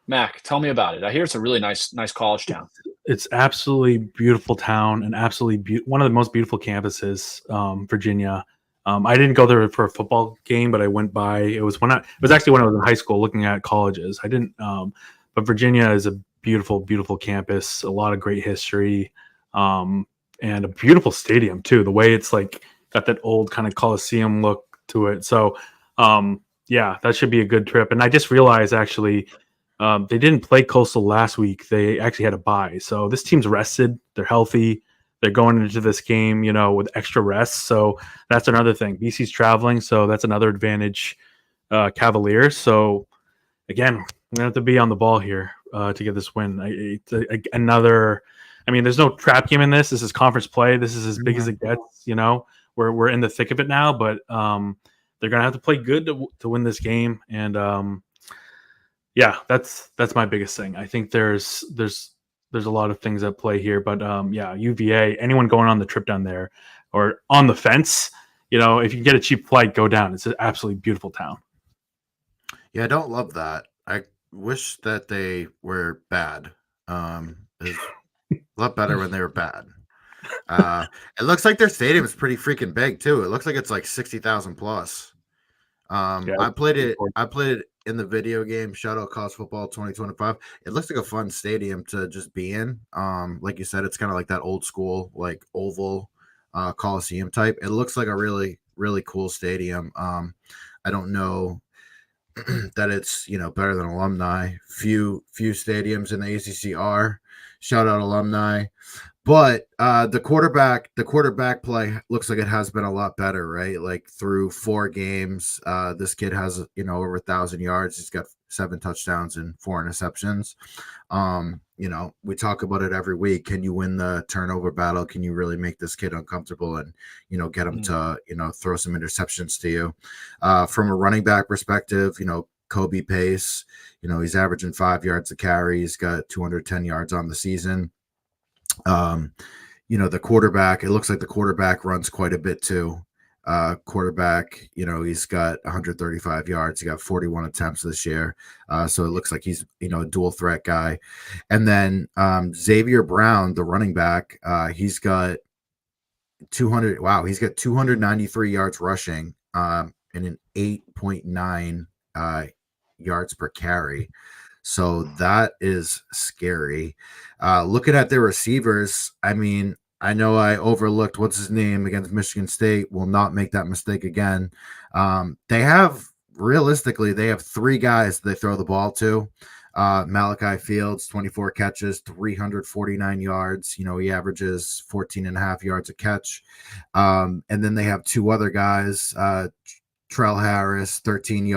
Mac, tell me about it. I hear it's a really nice college town. It's absolutely beautiful town and absolutely one of the most beautiful campuses, Virginia. I didn't go there for a football game, but I went by. It was actually when I was in high school looking at colleges. I didn't, but Virginia is a beautiful, beautiful campus. A lot of great history, and and a beautiful stadium too. The way it's like got that old kind of Coliseum look to it. So yeah, that should be a good trip. And I just realized actually they didn't play Coastal last week. They actually had a bye. So this team's rested. They're healthy. They're going into this game, with extra rest. So that's another thing. BC's traveling, so that's another advantage. Cavaliers. So again, we're gonna have to be on the ball here to get this win. Another. I mean, there's no trap game in this. This is conference play. This is as big as it gets. We're in the thick of it now, but they're gonna have to play good to win this game. And yeah, that's my biggest thing. I think there's a lot of things at play here, but yeah, UVA. Anyone going on the trip down there or on the fence, if you can get a cheap flight, go down. It's an absolutely beautiful town. Yeah, I don't love that. I wish that they were bad. It's a lot better when they were bad. It looks like their stadium is pretty freaking big too. It looks like it's like 60,000 plus. Yeah, I played it in the video game Shout Out College Football 2025. It looks like a fun stadium to just be in. Like you said, it's kind of like that old school, like oval Coliseum type. It looks like a really, really cool stadium. I don't know that it's better than Alumni. Few stadiums in the ACC are. Shout out Alumni. But the quarterback play looks like it has been a lot better, right? Like through 4 games, this kid has over 1,000 yards. He's got 7 touchdowns and 4 interceptions. We talk about it every week. Can you win the turnover battle? Can you really make this kid uncomfortable and get him to throw some interceptions to you? From a running back perspective, Kobe Pace, he's averaging 5 yards a carry. He's got 210 yards on the season. The quarterback, it looks like the quarterback runs quite a bit too. Quarterback, he's got 135 yards. He got 41 attempts this year. So it looks like he's, a dual threat guy. And then Xavier Brown, the running back, he's got 293 yards rushing and an 8.9 yards per carry. So that is scary. Looking at their receivers, I mean, I know I overlooked what's his name against Michigan State. Will not make that mistake again. They have 3 guys they throw the ball to. Malachi Fields, 24 catches, 349 yards. He averages 14 and a half yards a catch. And then they have 2 other guys, Trell Harris, 13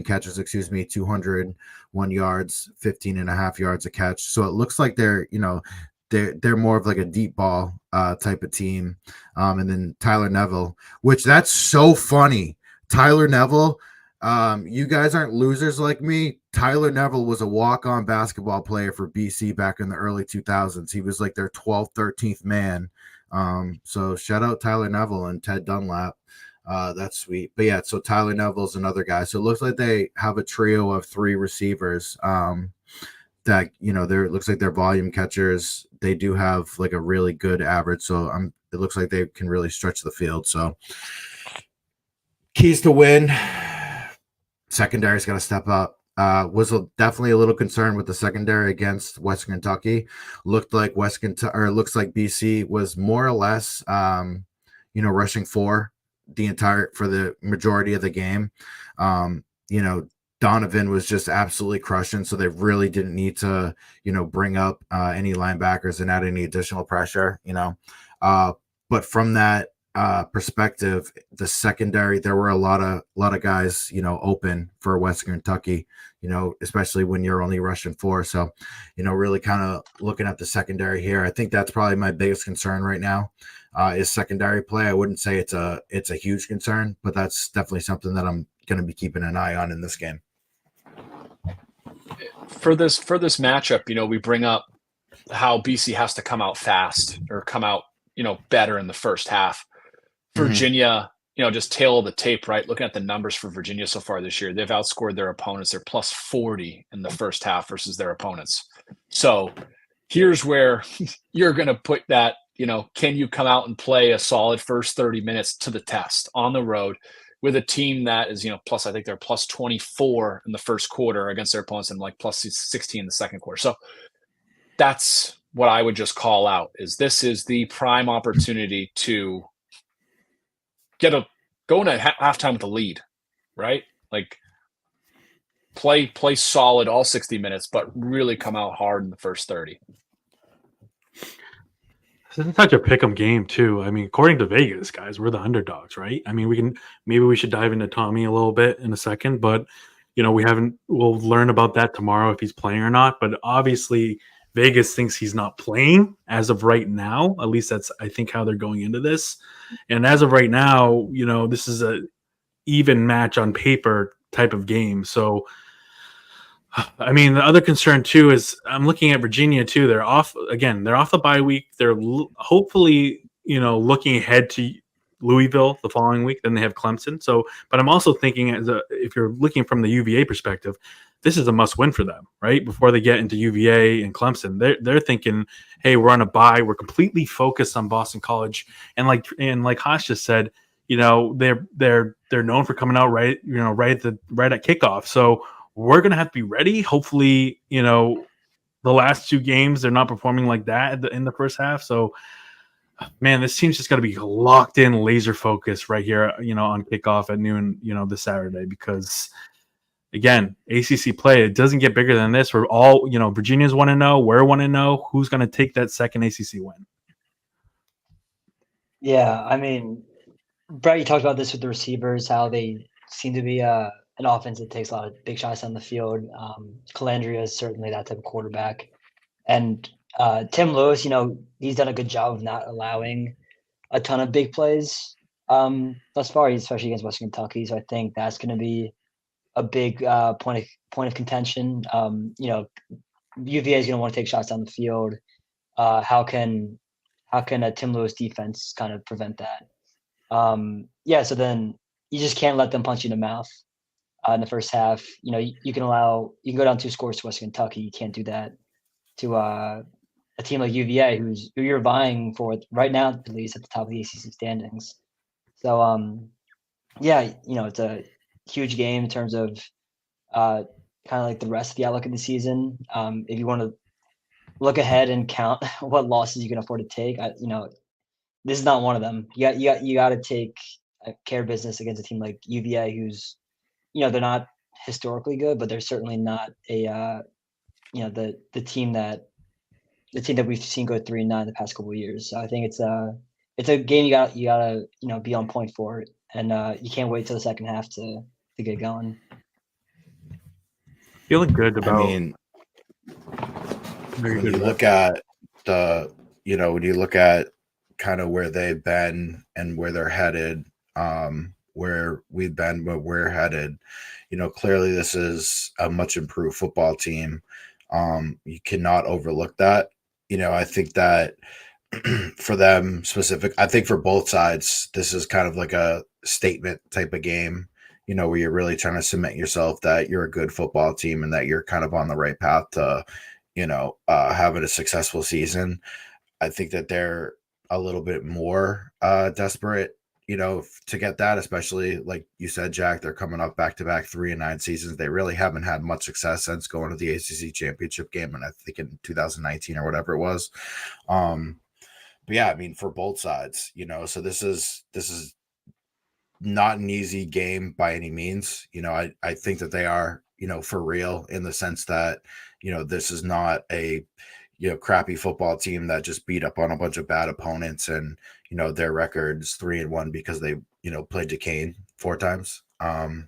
catches, 201 yards, 15 and a half yards a catch. So it looks like they're more of like a deep ball type of team. And then Tyler Neville, which that's so funny. Tyler Neville, you guys aren't losers like me. Tyler Neville was a walk-on basketball player for BC back in the early 2000s. He was like their 12th, 13th man. So shout out Tyler Neville and Ted Dunlap. That's sweet. But yeah, so Tyler Neville's another guy. So it looks like they have a trio of 3 receivers that it looks like they're volume catchers. They do have like a really good average. So it looks like they can really stretch the field. So keys to win. Secondary's got to step up. Was definitely a little concerned with the secondary against Western Kentucky. Looks like BC was more or less rushing for the majority of the game. Donovan was just absolutely crushing, so they really didn't need to bring up any linebackers and add any additional pressure. But from that perspective, the secondary, there were a lot of guys open for Western Kentucky, especially when you're only rushing 4. So really kind of looking at the secondary here, I think that's probably my biggest concern right now. Is secondary play. I wouldn't say it's a huge concern, but that's definitely something that I'm going to be keeping an eye on in this game. For this matchup, we bring up how BC has to come out fast or come out, better in the first half. Virginia, just tail of the tape, right? Looking at the numbers for Virginia so far this year, they've outscored their opponents. They're plus 40 in the first half versus their opponents. So here's where you're going to put that, can you come out and play a solid first 30 minutes to the test on the road with a team that is, plus, I think they're plus 24 in the first quarter against their opponents and like plus 16 in the second quarter. So that's what I would just call out is this is the prime opportunity to go into halftime with a lead, right? Like play solid all 60 minutes, but really come out hard in the first 30. This is such a pick'em game too. I mean, according to Vegas, guys, we're the underdogs, right? I mean, we should dive into Tommy a little bit in a second, but we'll learn about that tomorrow if he's playing or not. But obviously, Vegas thinks he's not playing as of right now. At least that's, I think, how they're going into this. And as of right now, this is a even match on paper type of game. So, I mean, the other concern too is I'm looking at Virginia too. They're off again. They're off the bye week. They're hopefully, looking ahead to Louisville the following week. Then they have Clemson. So, but I'm also thinking if you're looking from the UVA perspective, this is a must win for them, right? Before they get into UVA and Clemson, they're thinking, hey, we're on a bye. We're completely focused on Boston College, and like Haas just said, they're known for coming out right at kickoff. So we're going to have to be ready. Hopefully, the last two games, they're not performing like that in the first half. So, man, this team's just got to be locked in, laser focused right here, on kickoff at noon, this Saturday, because again, ACC play, it doesn't get bigger than this. We're all, Virginia's 1-0. We're 1-0. Who's going to take that second ACC win? Yeah. I mean, Brett, you talked about this with the receivers, how they seem to be an offense that takes a lot of big shots on the field. Calandria is certainly that type of quarterback. And Tim Lewis, he's done a good job of not allowing a ton of big plays thus far, especially against Western Kentucky. So I think that's going to be a big point of contention. UVA is going to want to take shots down the field. How can a Tim Lewis defense kind of prevent that? So then you just can't let them punch you in the mouth in the first half. You can go down 2 scores to Western Kentucky. You can't do that to a team like UVA, who you're vying for right now, at least at the top of the ACC standings. So, it's a huge game in terms of kind of like the rest of the outlook of the season. If you want to look ahead and count what losses you can afford to take, this is not one of them. You got to take care of business against a team like UVA, who's, they're not historically good, but they're certainly not the team that we've seen go 3-9 the past couple of years. So I think it's a game you gotta be on point for it, and you can't wait till the second half to get going. Feeling good about. I mean, when you look at kind of where they've been and where they're headed, where we've been, but we're headed, clearly this is a much improved football team. You cannot overlook that. I think that for them specific, I think for both sides, this is kind of like a statement type of game, where you're really trying to cement yourself that you're a good football team and that you're kind of on the right path to, having a successful season. I think that they're a little bit more desperate, to get that, especially like you said, Jack, they're coming up back-to-back 3-9 seasons. They really haven't had much success since going to the ACC championship game, and I think in 2019 or whatever it was. But yeah, I mean, for both sides, so this is not an easy game by any means. I think that they are, for real, in the sense that, this is not a crappy football team that just beat up on a bunch of bad opponents and, their record's 3-1 because they, played Duquesne 4 times. But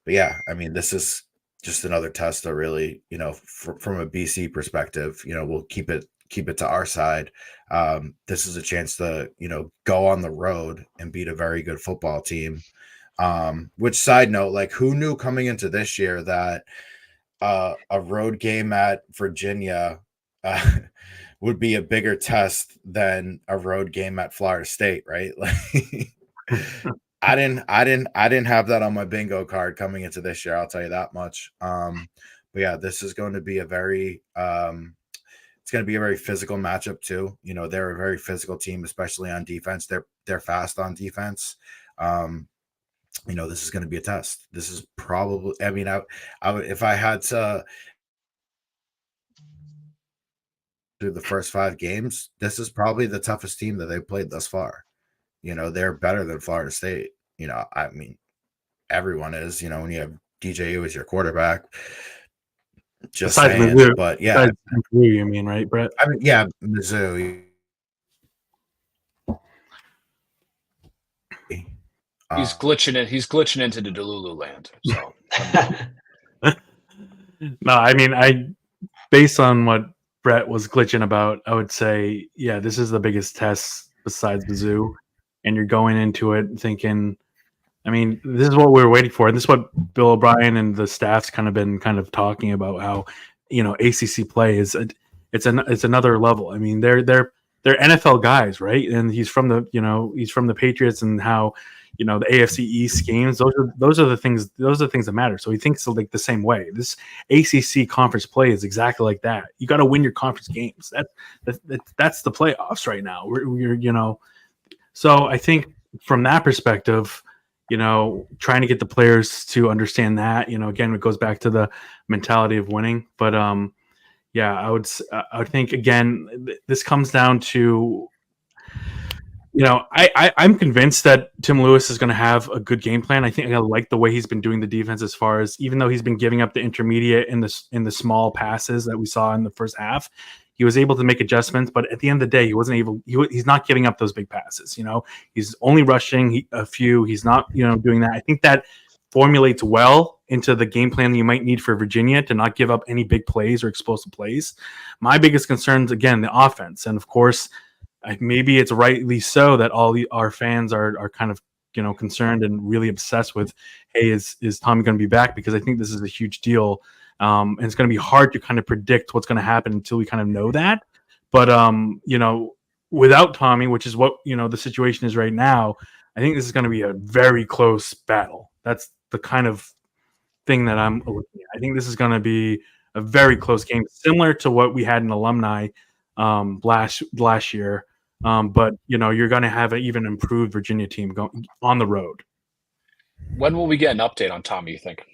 yeah, I mean, this is just another test that really, from a BC perspective, we'll keep it to our side. This is a chance to, go on the road and beat a very good football team. Which, side note, like, who knew coming into this year that a road game at Virginia would be a bigger test than a road game at Florida State, right? Like, I didn't have that on my bingo card coming into this year. I'll tell you that much. But yeah, this is going to be a very it's going to be a very physical matchup too. They're a very physical team, especially on defense. They're fast on defense. This is going to be a test. This is probably, I mean, I would, if I had to through the first 5 games, this is probably the toughest team that they've played thus far. They're better than Florida State. I mean, everyone is. When you have DJU as your quarterback. Just Besides saying, Mizzou, but yeah, Mizzou, you mean, right, Brett? I mean, yeah, Mizzou. He's glitching it. He's glitching into the Delulu land. So no, I mean, based on what Brett was glitching about, I would say, yeah, this is the biggest test besides Mizzou, and you're going into it thinking, I mean, this is what we were waiting for, and this is what Bill O'Brien and the staff's been talking about, how ACC play is it's another level. I mean, they're NFL guys, right? And he's from the Patriots, and how the AFC East games. Those are the things that matter. So he thinks like the same way. This ACC conference play is exactly like that. You got to win your conference games. That's the playoffs right now. We're So I think from that perspective, trying to get the players to understand that, again, it goes back to the mentality of winning. But yeah, I would think, again, this comes down to, I'm convinced that Tim Lewis is going to have a good game plan. I think I like the way he's been doing the defense, as far as, even though he's been giving up the intermediate in the small passes that we saw in the first half, he was able to make adjustments. But at the end of the day, he's not giving up those big passes. He's only rushing a few. He's not, doing that. I think that formulates well into the game plan you might need for Virginia, to not give up any big plays or explosive plays. My biggest concerns, again, the offense. And of course, maybe it's rightly so that our fans are kind of concerned and really obsessed with, hey, is Tommy going to be back? Because I think this is a huge deal, and it's going to be hard to kind of predict what's going to happen until we kind of know that. But without Tommy, which is what the situation is right now, I think this is going to be a very close battle. That's the kind of thing that I'm looking at. I think this is going to be a very close game, similar to what we had in Alumni last year. But you're going to have an even improved Virginia team going on the road. When will we get an update on Tommy, you think?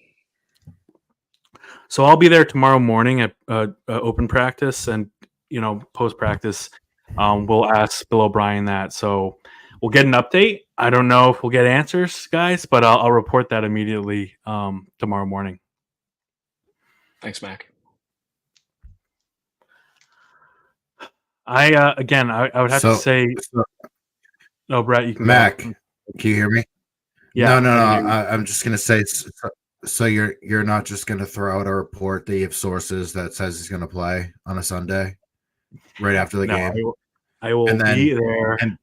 So I'll be there tomorrow morning at open practice, and post practice, we'll ask Bill O'Brien that. So we'll get an update. I don't know if we'll get answers, guys, but I'll report that immediately tomorrow morning. Thanks, Mac. I would have to say, no, Brett, you can Mac, go. can you hear me? Yeah, No. I'm just gonna say, so you're not just gonna throw out a report that you have sources that says he's gonna play on a Sunday right after the game. I will be there, and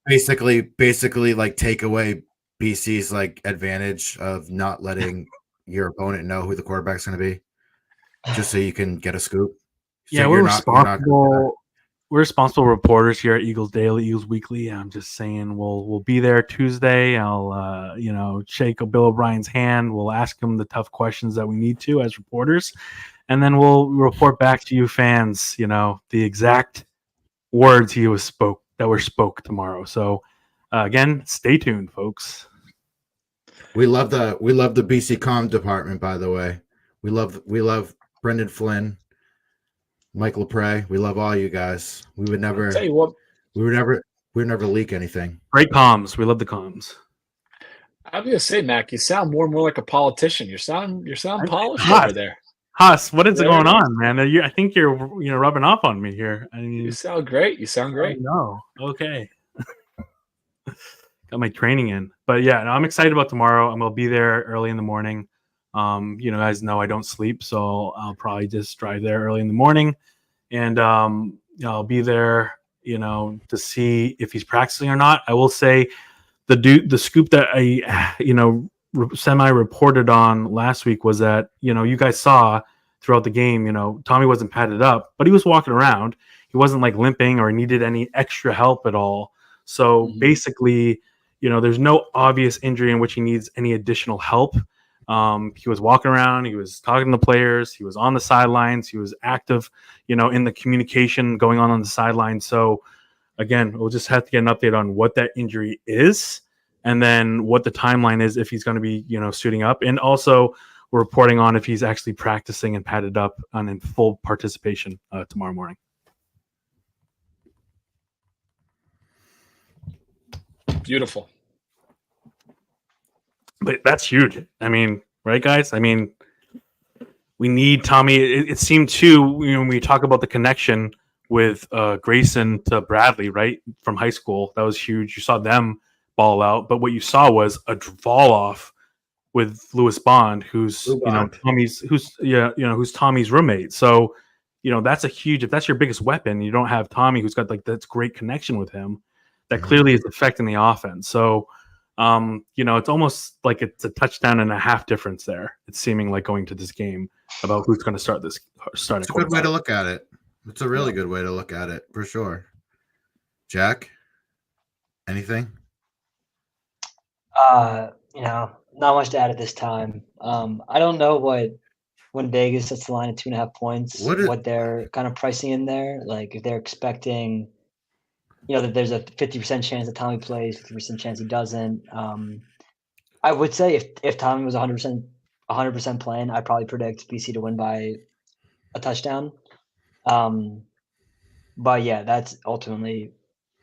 basically like take away BC's like advantage of not letting your opponent know who the quarterback's gonna be, just so you can get a scoop. So yeah, we're responsible. We're responsible reporters here at Eagles Daily, Eagles Weekly. I'm just saying we'll be there Tuesday. I'll shake Bill O'Brien's hand. We'll ask him the tough questions that we need to as reporters, and then we'll report back to you fans, the exact words that were spoke tomorrow. So again, stay tuned, folks. We love the BC Comm department, by the way. We love Brendan Flynn, Mike LePray. We love all you guys. We would never I'll tell you what, we would never leak anything. Great comms. We love the comms. I'm gonna say, Mac, you sound more and more like a politician. You sound polished Haas, over there. Haas, what is going on, man? I think you're rubbing off on me here. I mean, You sound great. No, okay. Got my training in, but yeah, no, I'm excited about tomorrow. I'm gonna be there early in the morning. Guys know I don't sleep, so I'll probably just drive there early in the morning, and I'll be there, to see if he's practicing or not. I will say the scoop that I, semi-reported on last week was that, you guys saw throughout the game, Tommy wasn't padded up, but he was walking around. He wasn't like limping or needed any extra help at all. So basically, there's no obvious injury in which he needs any additional help. He was walking around, he was talking to the players, he was on the sidelines, he was active, in the communication going on the sidelines. So again, we'll just have to get an update on what that injury is, and then what the timeline is if he's going to be, suiting up. And also we're reporting on if he's actually practicing and padded up and in full participation tomorrow morning. Beautiful. But that's huge. I mean, right, guys? I mean, we need Tommy. It seemed too, when we talk about the connection with Grayson to Bradley, right, from high school, that was huge. You saw them ball out, but what you saw was a fall off with Lewis Bond, who's Lou Bond. who's Tommy's roommate. So, that's a huge. If that's your biggest weapon, you don't have Tommy, who's got like that great connection with him, that clearly is affecting the offense. So, it's almost like it's a touchdown and a half difference there. It's seeming like going to this game about who's going to start It's a good way to look at it. It's a really good way to look at it, for sure. Jack, anything? Not much to add at this time. I don't know when Vegas sets the line at 2.5 points, what they're kind of pricing in there. Like if they're expecting, that there's a 50% chance that Tommy plays, 50% chance he doesn't. I would say if Tommy was 100% playing, I'd probably predict BC to win by a touchdown. But yeah, that's ultimately.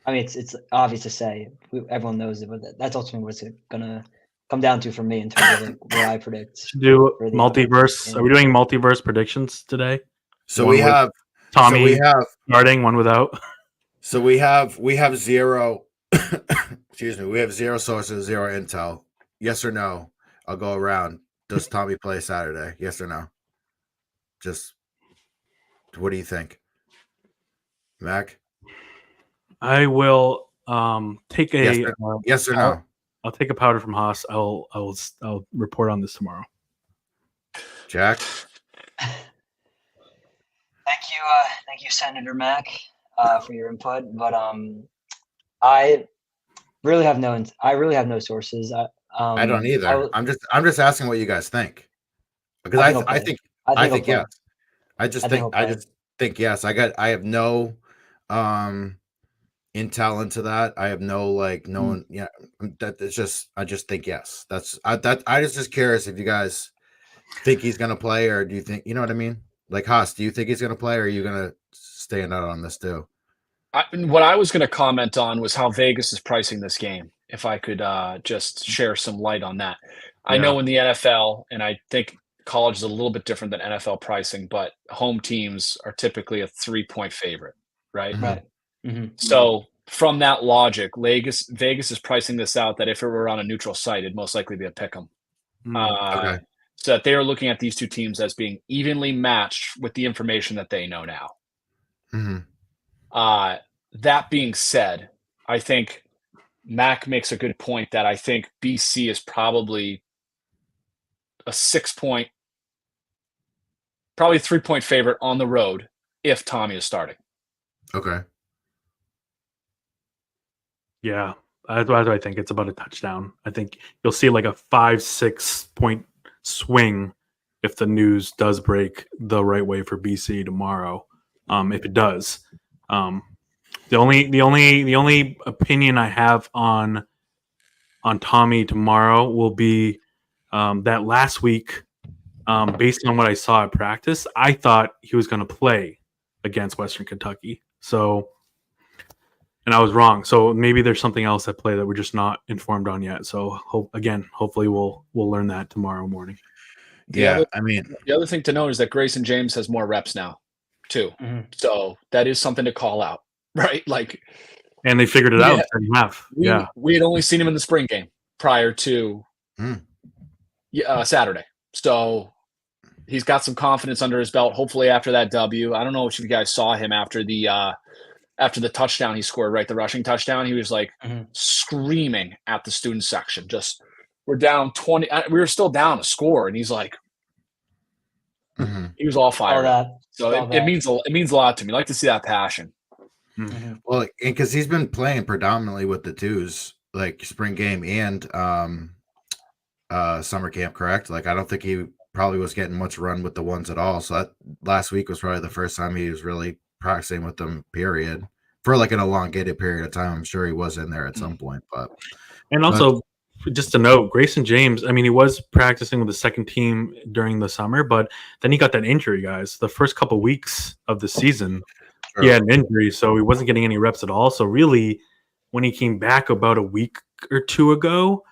I mean, it's obvious to say. Everyone knows it, but that's ultimately what it's gonna come down to for me in terms of like what I predict. Do for the multiverse. Are we doing multiverse predictions today? So One we with have Tommy So we have starting, one without. So we have zero. Excuse me. We have zero sources, zero intel. Yes or no? I'll go around. Does Tommy play Saturday? Yes or no? Just what do you think, Mac? I will take a Yes or no? I'll take a powder from Haas. I'll report on this tomorrow. Jack. Thank you, Senator Mac, for your input. But I really have no sources. I don't either. I'm just asking what you guys think, because I think yes. I just think yes. I have no intel into that. I have no one. Yeah, that it's just. I just think yes. I was just curious if you guys think he's gonna play, or do you think, you know what I mean? Like Haas, do you think he's gonna play, or are you gonna stand out on this too? What I was going to comment on was how Vegas is pricing this game. If I could just share some light on that. I know in the NFL, and I think college is a little bit different than NFL pricing, but home teams are typically a 3-point favorite, right? Mhm. Right. Mm-hmm. So from that logic, Vegas is pricing this out that if it were on a neutral site, it'd most likely be a pick 'em. Okay. So that they are looking at these two teams as being evenly matched with the information that they know now. Mm-hmm. That being said, I think Mac makes a good point that I think BC is probably a 6-point, probably 3-point favorite on the road if Tommy is starting. Okay. Yeah, that's what I think. It's about a touchdown. I think you'll see like a 5-6 point swing if the news does break the right way for BC tomorrow. If it does, the only opinion I have on Tommy tomorrow will be that last week, based on what I saw at practice, I thought he was going to play against Western Kentucky. So, and I was wrong. So maybe there's something else at play that we're just not informed on yet. So hopefully we'll learn that tomorrow morning. The other thing to note is that Grayson James has more reps now, too. Mm-hmm. So that is something to call out, right? Like, and they figured it out in second half. We had only seen him in the spring game prior to Saturday. So he's got some confidence under his belt. Hopefully after that W, I don't know if you guys saw him after the touchdown he scored, right? The rushing touchdown. He was like screaming at the student section. Just, we're down 20. We were still down a score. And he's like, he was all fired up. So it means a lot to me. I like to see that passion. Mm-hmm. Well, because he's been playing predominantly with the twos, like spring game and summer camp, correct? Like, I don't think he probably was getting much run with the ones at all. So that last week was probably the first time he was really practicing with them, period, for like an elongated period of time. I'm sure he was in there at some point, just to note, Grayson James, I mean, he was practicing with the second team during the summer, but then he got that injury, guys. The first couple of weeks of the season, he had an injury, so he wasn't getting any reps at all. So really, when he came back about a week or two ago.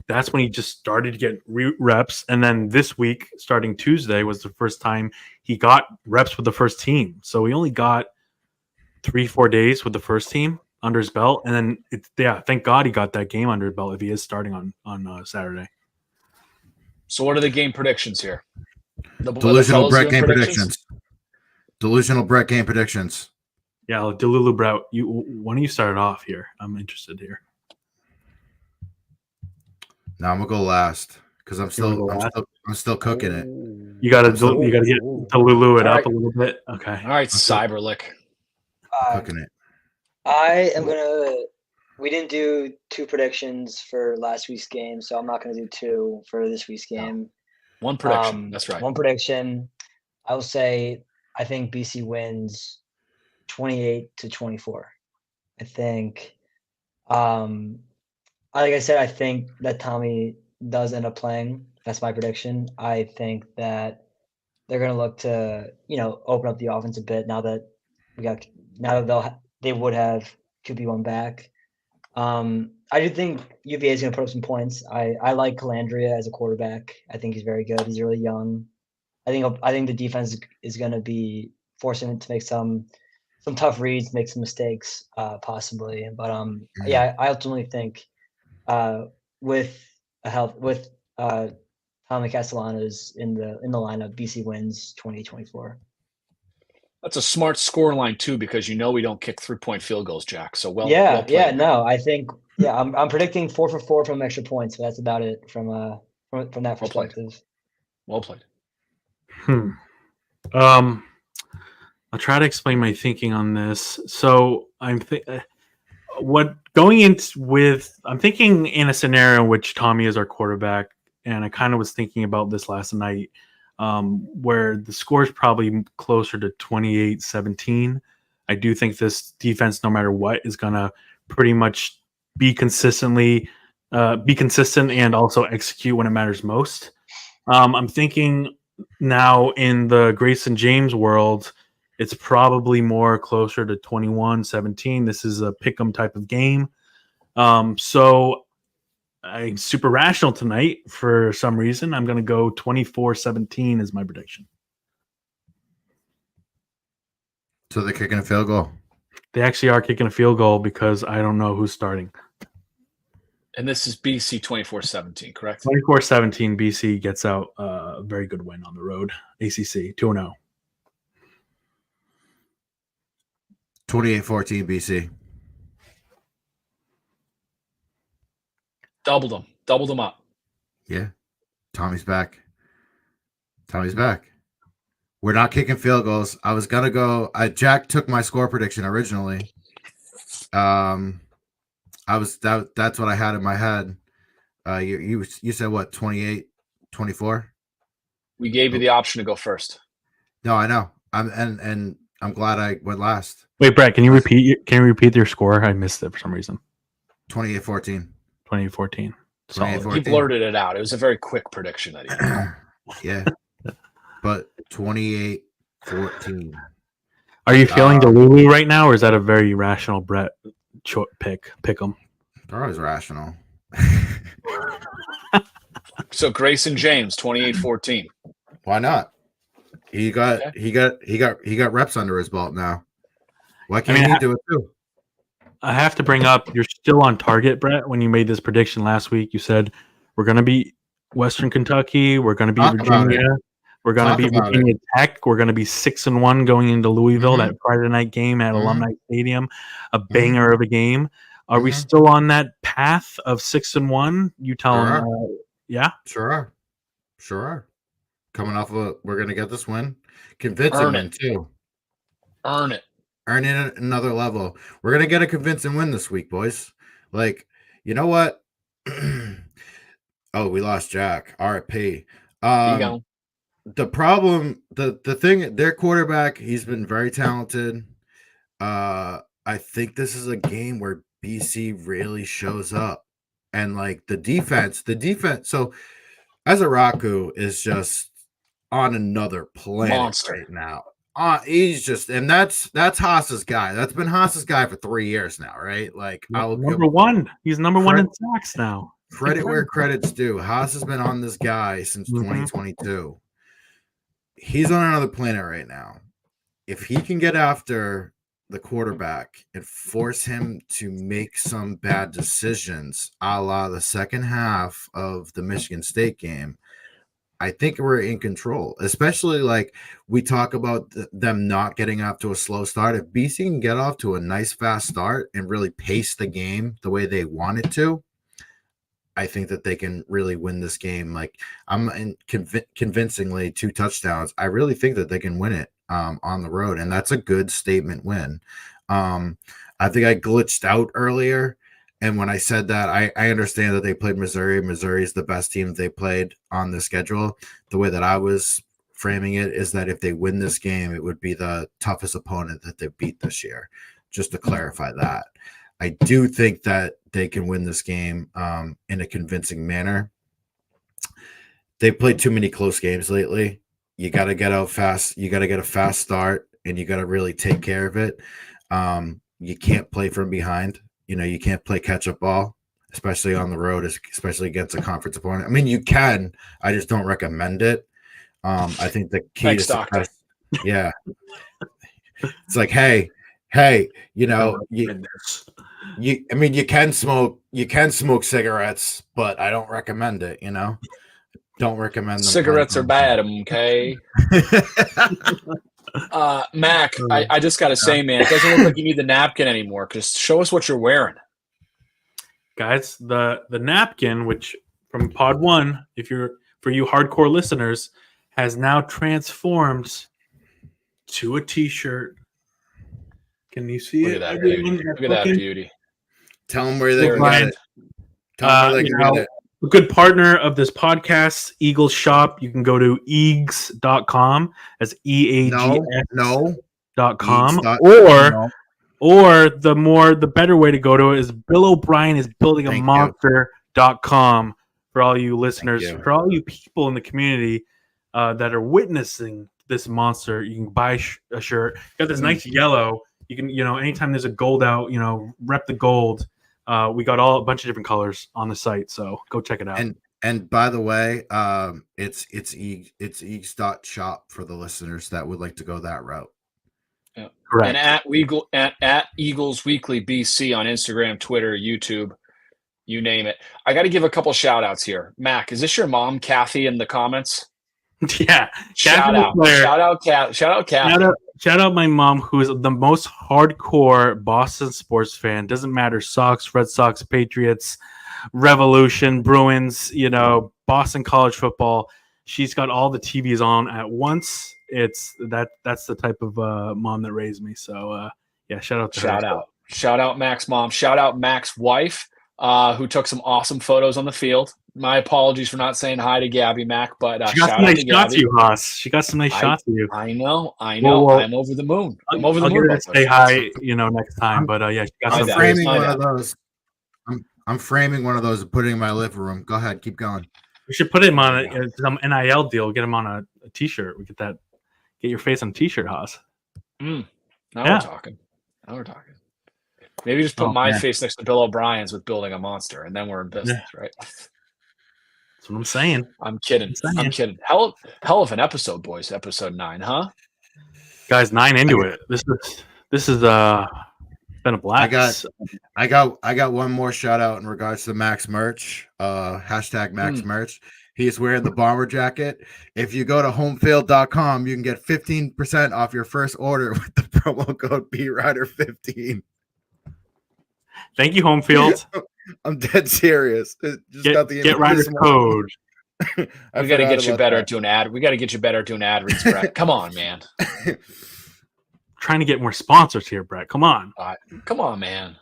That's when he just started to get reps, and then this week, starting Tuesday, was the first time he got reps with the first team. So he only got 3-4 days with the first team under his belt, and then thank God he got that game under his belt if he is starting on Saturday. So what are the game predictions here? Delusional Brett game predictions. Delusional Brett game predictions. Yeah, Delulu Brout. Why don't you start it off here? I'm interested here. Now I'm gonna go last because I'm still cooking it. You gotta get Delulu it up a little bit. Okay. All right, Cyberlick. Cooking it. I am gonna. We didn't do 2 predictions for last week's game, so I'm not gonna do 2 for this week's game. One prediction. That's right. One prediction. I will say I think BC wins 28-24. I think. Like I said, I think that Tommy does end up playing. That's my prediction. I think that they're going to look to, open up the offense a bit now that they would have QB1 back. I do think UVA is going to put up some points. I like Calandria as a quarterback. I think he's very good. He's really young. I think the defense is going to be forcing him to make some tough reads, make some mistakes, possibly. But I ultimately think with Tommy Castellanos in the lineup, BC wins 20-24. That's a smart score line too, because we don't kick 3-point field goals, Jack. So well played. No, I think I'm predicting 4 for 4 from extra points, but that's about it from that perspective. Well played. I'll try to explain my thinking on this. So I'm thinking in a scenario in which Tommy is our quarterback, and I kind of was thinking about this last night, where the score is probably closer to 28-17. I do think this defense, no matter what, is going to pretty much be consistent and also execute when it matters most. I'm thinking now in the Grayson James world, it's probably more closer to 21-17. This is a pick'em type of game. So I'm super rational tonight for some reason. I'm going to go 24-17 as my prediction. So they're kicking a field goal? They actually are kicking a field goal because I don't know who's starting. And this is BC 24-17, correct? 24-17, BC gets out a very good win on the road. ACC 2-0. 28-14 BC. Doubled them up. Yeah. Tommy's back. We're not kicking field goals. I was gonna go. Jack took my score prediction originally. That's what I had in my head. You said what, 28-24? We gave you the option to go first. No, I know. I'm glad I went last. Wait, Brett, can you repeat your score? I missed it for some reason. 28-14. 28-14. He blurted it out. It was a very quick prediction that he made. Yeah. But 28-14. Are you feeling Delulu right now, or is that a very rational Brett pick? Pick 'em. They're always rational. So Grayson James, 28-14. Why not? He got reps under his belt now. Why can't he do it too? I have to bring up, you're still on target, Brett. When you made this prediction last week, you said we're going to beat Western Kentucky, we're going to beat Virginia, we're going to beat Virginia Tech, we're going to be 6-1 going into Louisville, that Friday night game at Alumni Stadium, a banger of a game. Are we still on that path of 6-1? You tell them, yeah, sure are. Coming off of we're going to get this win, convincing win too. Earn it another level. We're going to get a convincing win this week, boys. Like, you know what? Oh, we lost Jack. RIP. The problem, the thing, their quarterback, he's been very talented. I think this is a game where BC really shows up, and like the defense. So Azaraku is just on another planet right now. He's just, and that's Haas's guy. That's been Haas's guy for 3 years now, right? Like I'll give Number one. He's number one in sacks now. credit where credit's due. Haas has been on this guy since Mhm. 2022. He's on another planet right now. If he can get after the quarterback and force him to make some bad decisions, a la the second half of the Michigan State game, I think we're in control. Especially like we talk about them not getting off to a slow start. If BC can get off to a nice fast start and really pace the game the way they want it to, I think that they can really win this game. Like convincingly 2 touchdowns. I really think that they can win it on the road, and that's a good statement win. I think I glitched out earlier, and when I said that, I understand that they played Missouri. Missouri is the best team they played on the schedule. The way that I was framing it is that if they win this game, it would be the toughest opponent that they beat this year. Just to clarify that. I do think that they can win this game in a convincing manner. They played too many close games lately. You got to get out fast. You got to get a fast start, and you got to really take care of it. You can't play from behind. You can't play catch-up ball, especially on the road, especially against a conference opponent. I mean, you can. I just don't recommend it. I think the key to success. Yeah. It's like, hey, you can smoke cigarettes, but I don't recommend it, Don't recommend them. Cigarettes are bad, okay? Mac, I just got to say, man, it doesn't look like you need the napkin anymore. Just show us what you're wearing. Guys, the napkin, which from Pod 1, for you hardcore listeners, has now transformed to a T-shirt. Can you see Look it? at that beauty. Look at that beauty. Tell them where they can get it. Tell them where they can get it. A good partner of this podcast, Eagles Shop. You can go to eags.com. That's EAGS.com. Or the better way to go to it is Bill O'Brien is building a monster.com for all you listeners, for all you people in the community that are witnessing this monster. You can buy a shirt. You got this nice yellow. You can, anytime there's a gold out, rep the gold. We got a bunch of different colors on the site, so go check it out. And by the way, it's eags.shop for the listeners that would like to go that route. Yeah. Correct. And at Eagles Weekly BC on Instagram, Twitter, YouTube, you name it. I got to give a couple shout outs here. Mac, is this your mom, Kathy, in the comments? Yeah. Shout out, Kathy. Shout out my mom, who is the most hardcore Boston sports fan. Doesn't matter, Sox, Red Sox, Patriots, Revolution, Bruins, Boston college football. She's got all the TVs on at once. That's the type of mom that raised me. So shout out to her. Shout out Mac's mom. Shout out Mac's wife, who took some awesome photos on the field. My apologies for not saying hi to Gabby, Mac, but she got some nice shots of you, Haas. She got some nice shots of you. I know. Well, I'm over the moon. I'm over the moon. I'll say hi, next time. But she got some. I'm framing one of those. I'm framing one of those and putting it in my living room. Go ahead, keep going. We should put him on some NIL deal. Get him on a T-shirt. We get your face on a T-shirt, Haas. Now we're talking. Maybe just put my face next to Bill O'Brien's with building a monster, and then we're in business, right? That's what I'm saying. I'm kidding. Hell of an episode, boys. Episode 9, huh? Guys, 9 into it. This is been a blast. I got one more shout out in regards to Max merch. Hashtag Max merch. He's wearing the bomber jacket. If you go to homefield.com, you can get 15% off your first order with the promo code BRider15. Thank you, Homefield. I'm dead serious. Get Rider's code. We got to get you better at doing ad. We got to get you better at doing ad reads, Brett. Come on, man. Trying to get more sponsors here, Brett. Come on. Come on, man.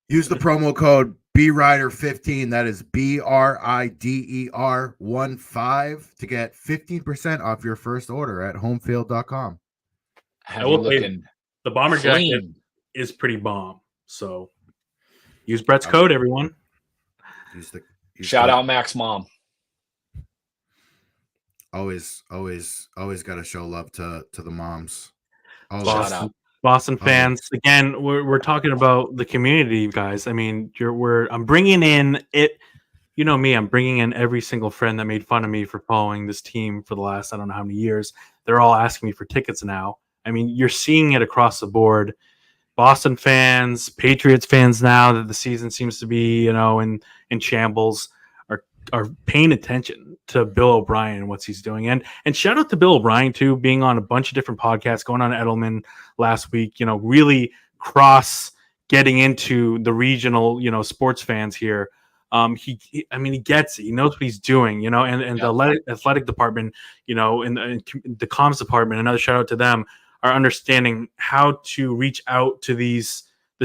Use the promo code BRider15. That is BRIDER15 to get 15% off your first order at homefield.com. The bomber jacket is pretty bomb. So use Brett's code, everyone. Shout out Mac's mom. always got to show love to the moms. Always. Shout out. Boston fans. Again, we're talking about the community, guys. I mean, I'm bringing in it. You know me, I'm bringing in every single friend that made fun of me for following this team for the last I don't know how many years. They're all asking me for tickets now. I mean, you're seeing it across the board. Boston fans, Patriots fans, now that the season seems to be, in shambles, are paying attention to Bill O'Brien and what he's doing. And shout out to Bill O'Brien too, being on a bunch of different podcasts, going on Edelman last week, really cross getting into the regional, sports fans here. He gets it. He knows what he's doing, and the athletic department, and the comms department, another shout out to them, are understanding how to reach out to this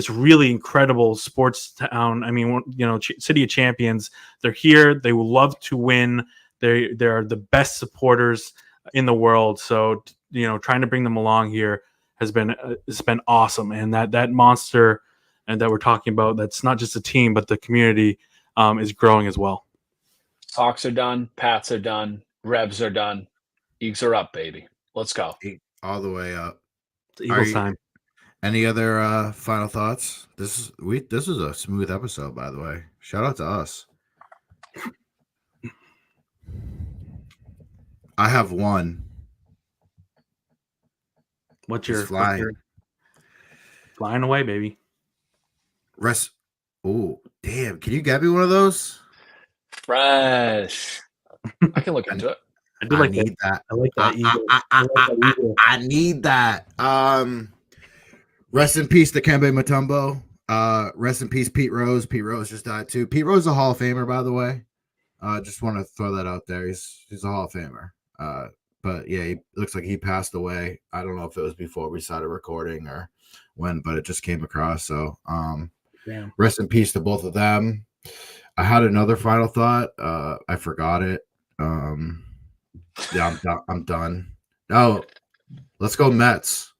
really incredible sports town. I mean, City of Champions. They're here. They will love to win. They are the best supporters in the world. So, trying to bring them along here has been awesome. And that monster and that we're talking about, that's not just a team, but the community is growing as well. Hawks are done. Pats are done. Revs are done. Eagles are up, baby. Let's go. All the way up. It's Eagles time. Any other final thoughts? This is a smooth episode, by the way. Shout out to us. I have one. What's your flying? Flying away, baby. Oh, damn. Can you get me one of those? Fresh. I can look into it. I need that. I like that eagle. I need that. Rest in peace to Kembe Mutombo. Rest in peace, Pete Rose. Pete Rose just died too. Pete Rose is a Hall of Famer, by the way. Just want to throw that out there. He's a Hall of Famer. But yeah, he looks like he passed away. I don't know if it was before we started recording or when, but it just came across. So rest in peace to both of them. I had another final thought. I forgot it. Yeah, I'm done. Oh, let's go Mets.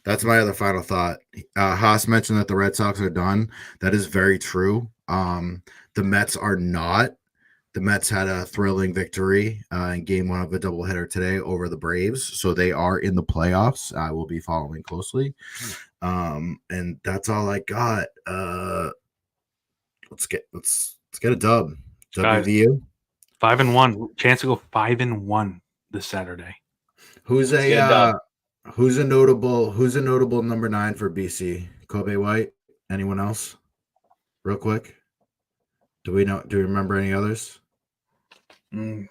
That's my other final thought. Haas mentioned that the Red Sox are done. That is very true. The Mets are not. The Mets had a thrilling victory in game one of a doubleheader today over the Braves. So they are in the playoffs. I will be following closely. And that's all I got. Let's get a dub. WVU. 5-1. Chance to go 5-1 this Saturday. Who's a notable number 9 for BC? Kobe White? Anyone else? Real quick. Do we remember any others? We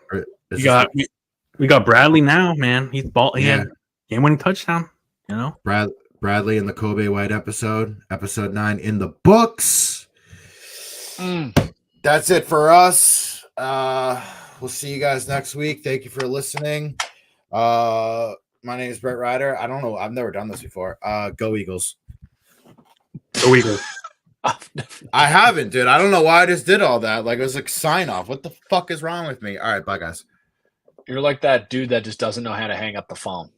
got Bradley now, man. He had game-winning touchdown. Bradley in the Kobe White episode 9 in the books. That's it for us. We'll see you guys next week. Thank you for listening. My name is Brett Ryder. I don't know. I've never done this before. Go Eagles. Go Eagles. I haven't, dude. I don't know why I just did all that. Like, it was like sign off. What the fuck is wrong with me? All right, bye, guys. You're like that dude that just doesn't know how to hang up the phone.